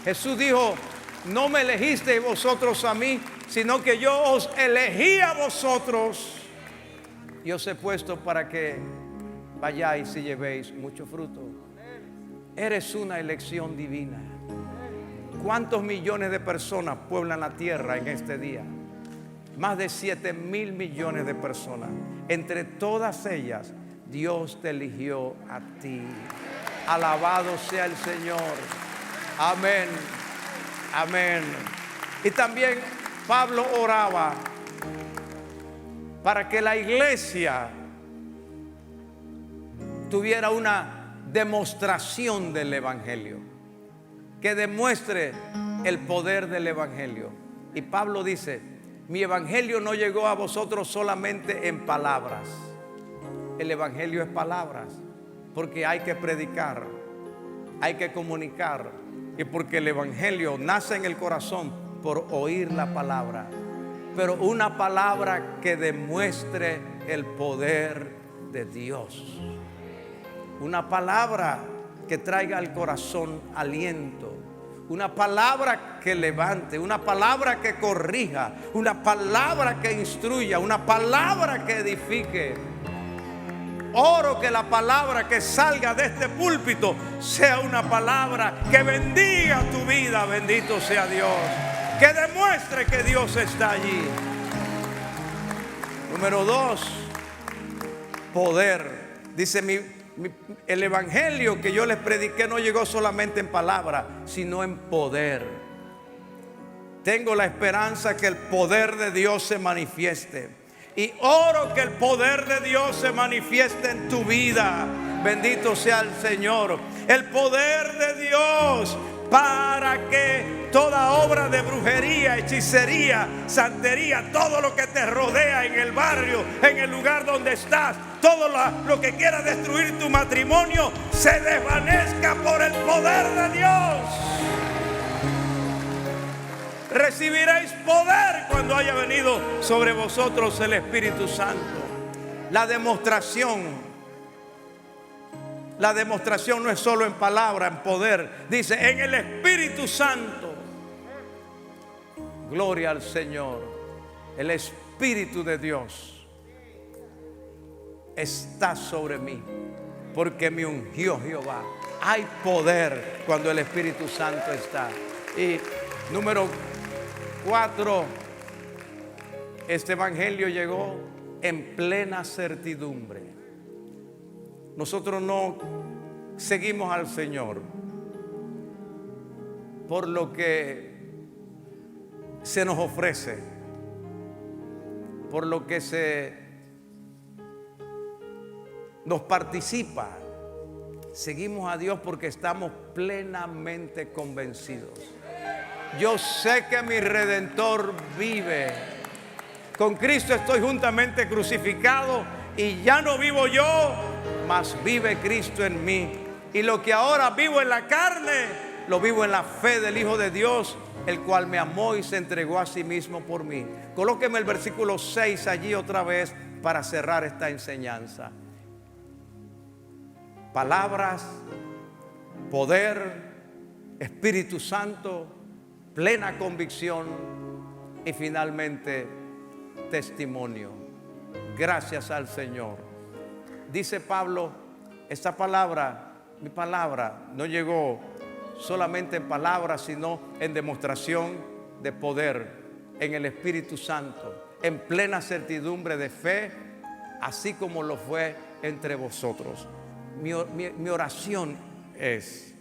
Jesús dijo, no me elegisteis vosotros a mí, sino que yo os elegí a vosotros y os he puesto para que vayáis y llevéis mucho fruto. Eres una elección divina. ¿Cuántos millones de personas pueblan la tierra en este día? Más de 7,000 millones de personas. Entre todas ellas, Dios te eligió a ti. Alabado sea el Señor. Amén. Amén. Y también Pablo oraba para que la iglesia tuviera una demostración del evangelio, que demuestre el poder del evangelio. Y Pablo dice, mi evangelio no llegó a vosotros solamente en palabras. El evangelio es palabras, porque hay que predicar, hay que comunicar, y porque el evangelio nace en el corazón por oír la palabra, pero una palabra que demuestre el poder de Dios, una palabra que traiga al corazón aliento, una palabra que levante, una palabra que corrija, una palabra que instruya, una palabra que edifique. Oro que la palabra que salga de este púlpito sea una palabra que bendiga tu vida, bendito sea Dios, que demuestre que Dios está allí. Número 2, poder. Dice, el evangelio que yo les prediqué no llegó solamente en palabra, sino en poder. Tengo la esperanza que el poder de Dios se manifieste. Y oro que el poder de Dios se manifieste en tu vida. Bendito sea el Señor. El poder de Dios para que toda obra de brujería, hechicería, santería, todo lo que te rodea en el barrio, en el lugar donde estás, todo lo que quiera destruir tu matrimonio, se desvanezca por el poder de Dios. Recibiréis poder cuando haya venido sobre vosotros el Espíritu Santo. La demostración no es solo en palabra, en poder. Dice, en el Espíritu Santo. Gloria al Señor. El Espíritu de Dios está sobre mí, porque me ungió Jehová. Hay poder cuando el Espíritu Santo está. Y número 4, este evangelio llegó en plena certidumbre. Nosotros no seguimos al Señor por lo que se nos ofrece, por lo que se nos participa. Seguimos a Dios porque estamos plenamente convencidos. Yo sé que mi Redentor vive. Con Cristo estoy juntamente crucificado y ya no vivo yo, mas vive Cristo en mí. Y lo que ahora vivo en la carne, lo vivo en la fe del Hijo de Dios, el cual me amó y se entregó a sí mismo por mí. Colóqueme el versículo 6 allí otra vez para cerrar esta enseñanza. Palabras, poder, Espíritu Santo, plena convicción y finalmente testimonio. Gracias al Señor. Dice Pablo, esta palabra, mi palabra, no llegó solamente en palabras, sino en demostración de poder, en el Espíritu Santo, en plena certidumbre de fe, así como lo fue entre vosotros. Mi oración es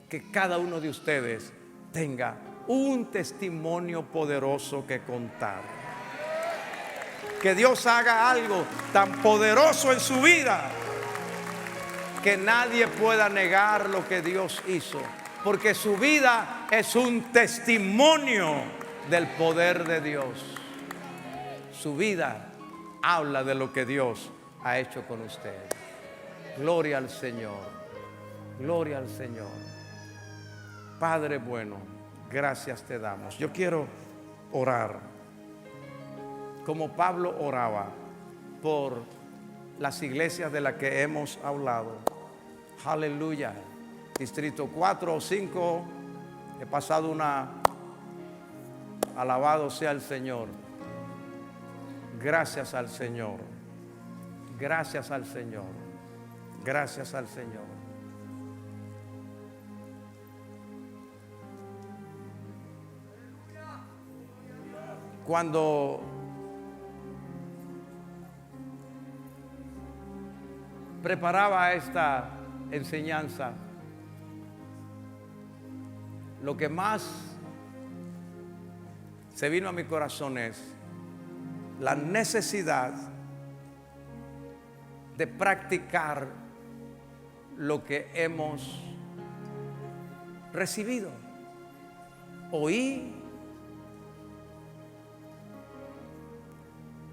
que cada uno de ustedes tenga un testimonio poderoso que contar. Que Dios haga algo tan poderoso en su vida que nadie pueda negar lo que Dios hizo, porque su vida es un testimonio del poder de Dios. Su vida habla de lo que Dios ha hecho con usted. Gloria al Señor, gloria al Señor. Padre bueno, gracias te damos. Yo quiero orar como Pablo oraba por las iglesias de las que hemos hablado. Aleluya. Distrito 4 o 5, he pasado una. Alabado sea el Señor. Gracias al Señor. Gracias al Señor. Gracias al Señor. Cuando preparaba esta enseñanza, lo que más se vino a mi corazón es la necesidad de practicar lo que hemos recibido. Oí,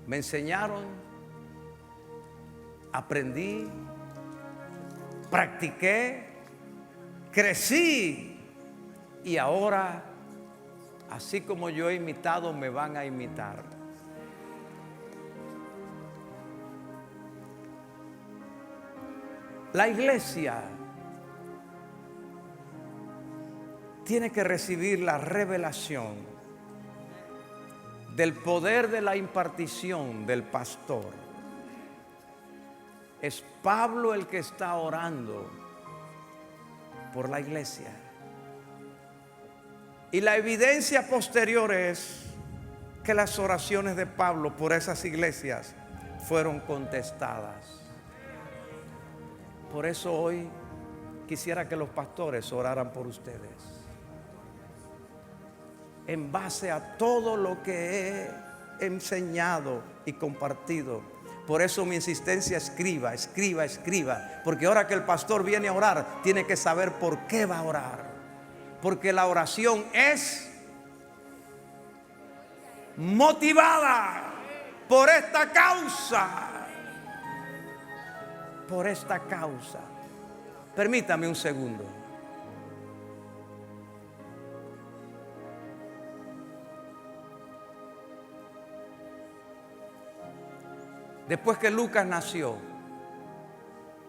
me enseñaron, aprendí, practiqué, crecí y ahora, así como yo he imitado, me van a imitar. La iglesia tiene que recibir la revelación del poder de la impartición del pastor. Es Pablo el que está orando por la iglesia. Y la evidencia posterior es que las oraciones de Pablo por esas iglesias fueron contestadas. Por eso hoy quisiera que los pastores oraran por ustedes. En base a todo lo que he enseñado y compartido. Por eso mi insistencia, escriba, escriba, escriba. Porque ahora que el pastor viene a orar, tiene que saber por qué va a orar. Porque la oración es motivada por esta causa. Por esta causa. Permítame un segundo. Después que Lucas nació,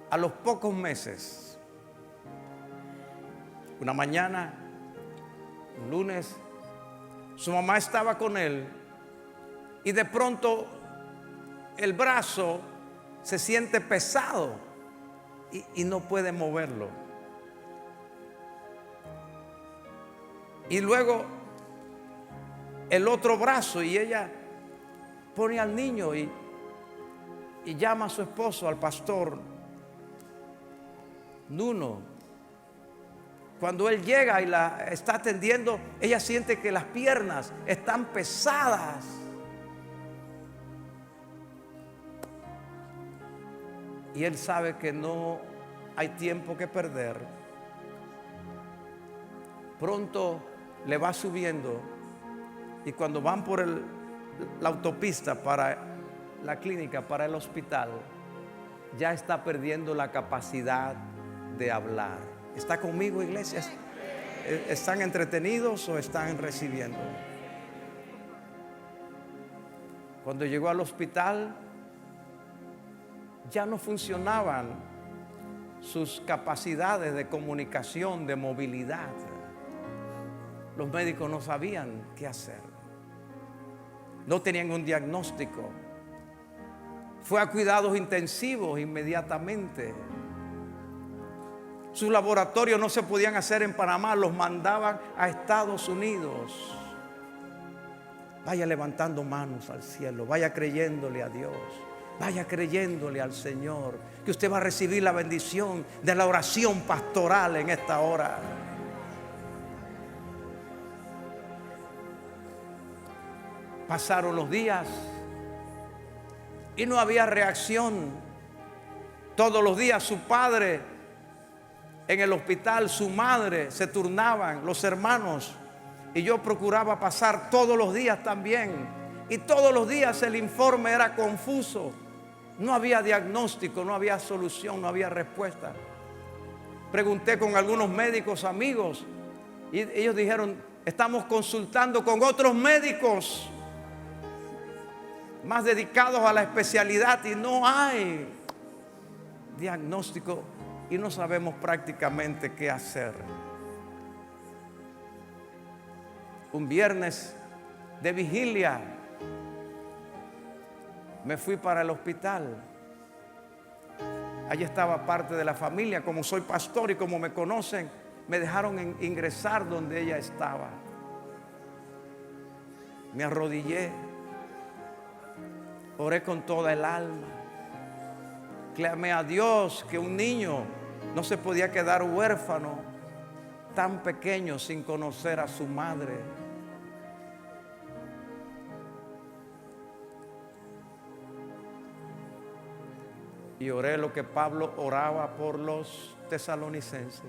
a los pocos meses, una mañana, un lunes, su mamá estaba con él y de pronto el brazo se siente pesado y no puede moverlo. Y luego el otro brazo, y ella pone al niño y llama a su esposo, al pastor Nuno. Cuando él llega y la está atendiendo, ella siente que las piernas están pesadas. Y él sabe que no hay tiempo que perder. Pronto le va subiendo y cuando van por la autopista para la clínica, para el hospital, ya está perdiendo la capacidad de hablar. ¿Está conmigo, iglesia? ¿Están entretenidos o están recibiendo? Cuando llegó al hospital, ya no funcionaban sus capacidades de comunicación, de movilidad. Los médicos no sabían qué hacer. No tenían un diagnóstico. Fue a cuidados intensivos inmediatamente. Sus laboratorios no se podían hacer en Panamá, los mandaban a Estados Unidos. Vaya levantando manos al cielo, vaya creyéndole a Dios, vaya creyéndole al Señor, que usted va a recibir la bendición de la oración pastoral en esta hora. Pasaron los días y no había reacción. Todos los días su padre en el hospital, su madre, se turnaban, los hermanos, y yo procuraba pasar todos los días también. Y todos los días el informe era confuso. No había diagnóstico, no había solución, no había respuesta. Pregunté con algunos médicos amigos y ellos dijeron: estamos consultando con otros médicos más dedicados a la especialidad y no hay diagnóstico y no sabemos prácticamente qué hacer. Un viernes de vigilia me fui para el hospital. Allí estaba parte de la familia. Como soy pastor y como me conocen, me dejaron ingresar donde ella estaba. Me arrodillé, oré con toda el alma, clamé a Dios que un niño no se podía quedar huérfano tan pequeño sin conocer a su madre. Y oré lo que Pablo oraba por los tesalonicenses: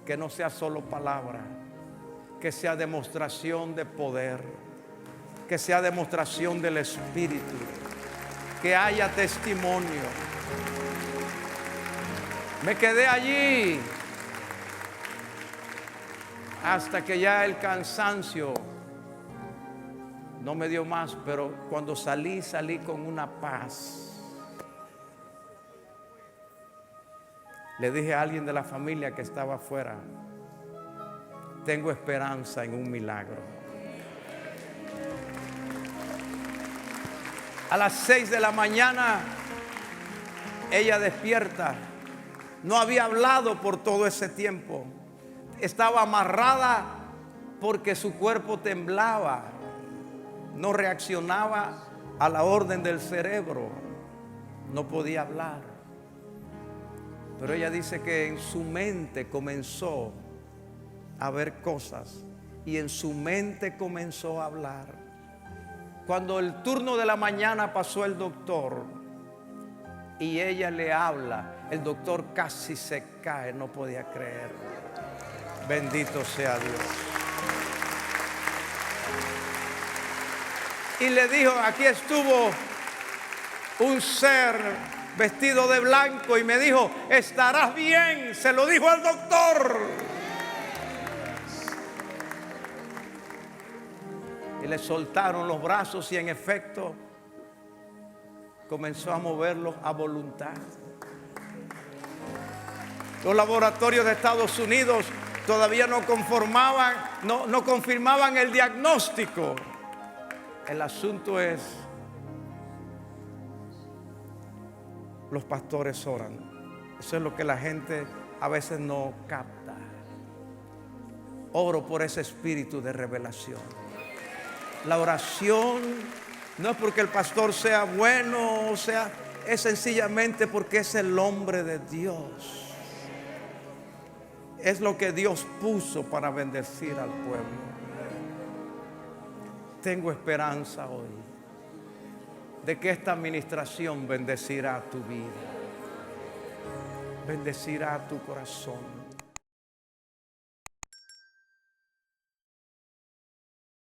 que no sea solo palabra, que sea demostración de poder, que sea demostración del Espíritu, que haya testimonio. Me quedé allí hasta que ya el cansancio no me dio más, pero cuando salí con una paz. Le dije a alguien de la familia que estaba afuera: tengo esperanza en un milagro. A las 6 de la mañana ella despierta. No había hablado por todo ese tiempo. Estaba amarrada porque su cuerpo temblaba. No reaccionaba a la orden del cerebro. No podía hablar. Pero ella dice que en su mente comenzó a ver cosas y en su mente comenzó a hablar. Cuando el turno de la mañana pasó el doctor y ella le habla, el doctor casi se cae, no podía creer. Bendito sea Dios. Y le dijo: aquí estuvo un ser vestido de blanco y me dijo: estarás bien. Se lo dijo al doctor. Y le soltaron los brazos y en efecto comenzó a moverlos a voluntad. Los laboratorios de Estados Unidos todavía no confirmaban el diagnóstico. El asunto es: los pastores oran. Eso es lo que la gente a veces no capta. Oro por ese espíritu de revelación. La oración no es porque el pastor sea bueno, es sencillamente porque es el hombre de Dios. Es lo que Dios puso para bendecir al pueblo. Tengo esperanza hoy de que esta administración bendecirá tu vida, bendecirá tu corazón.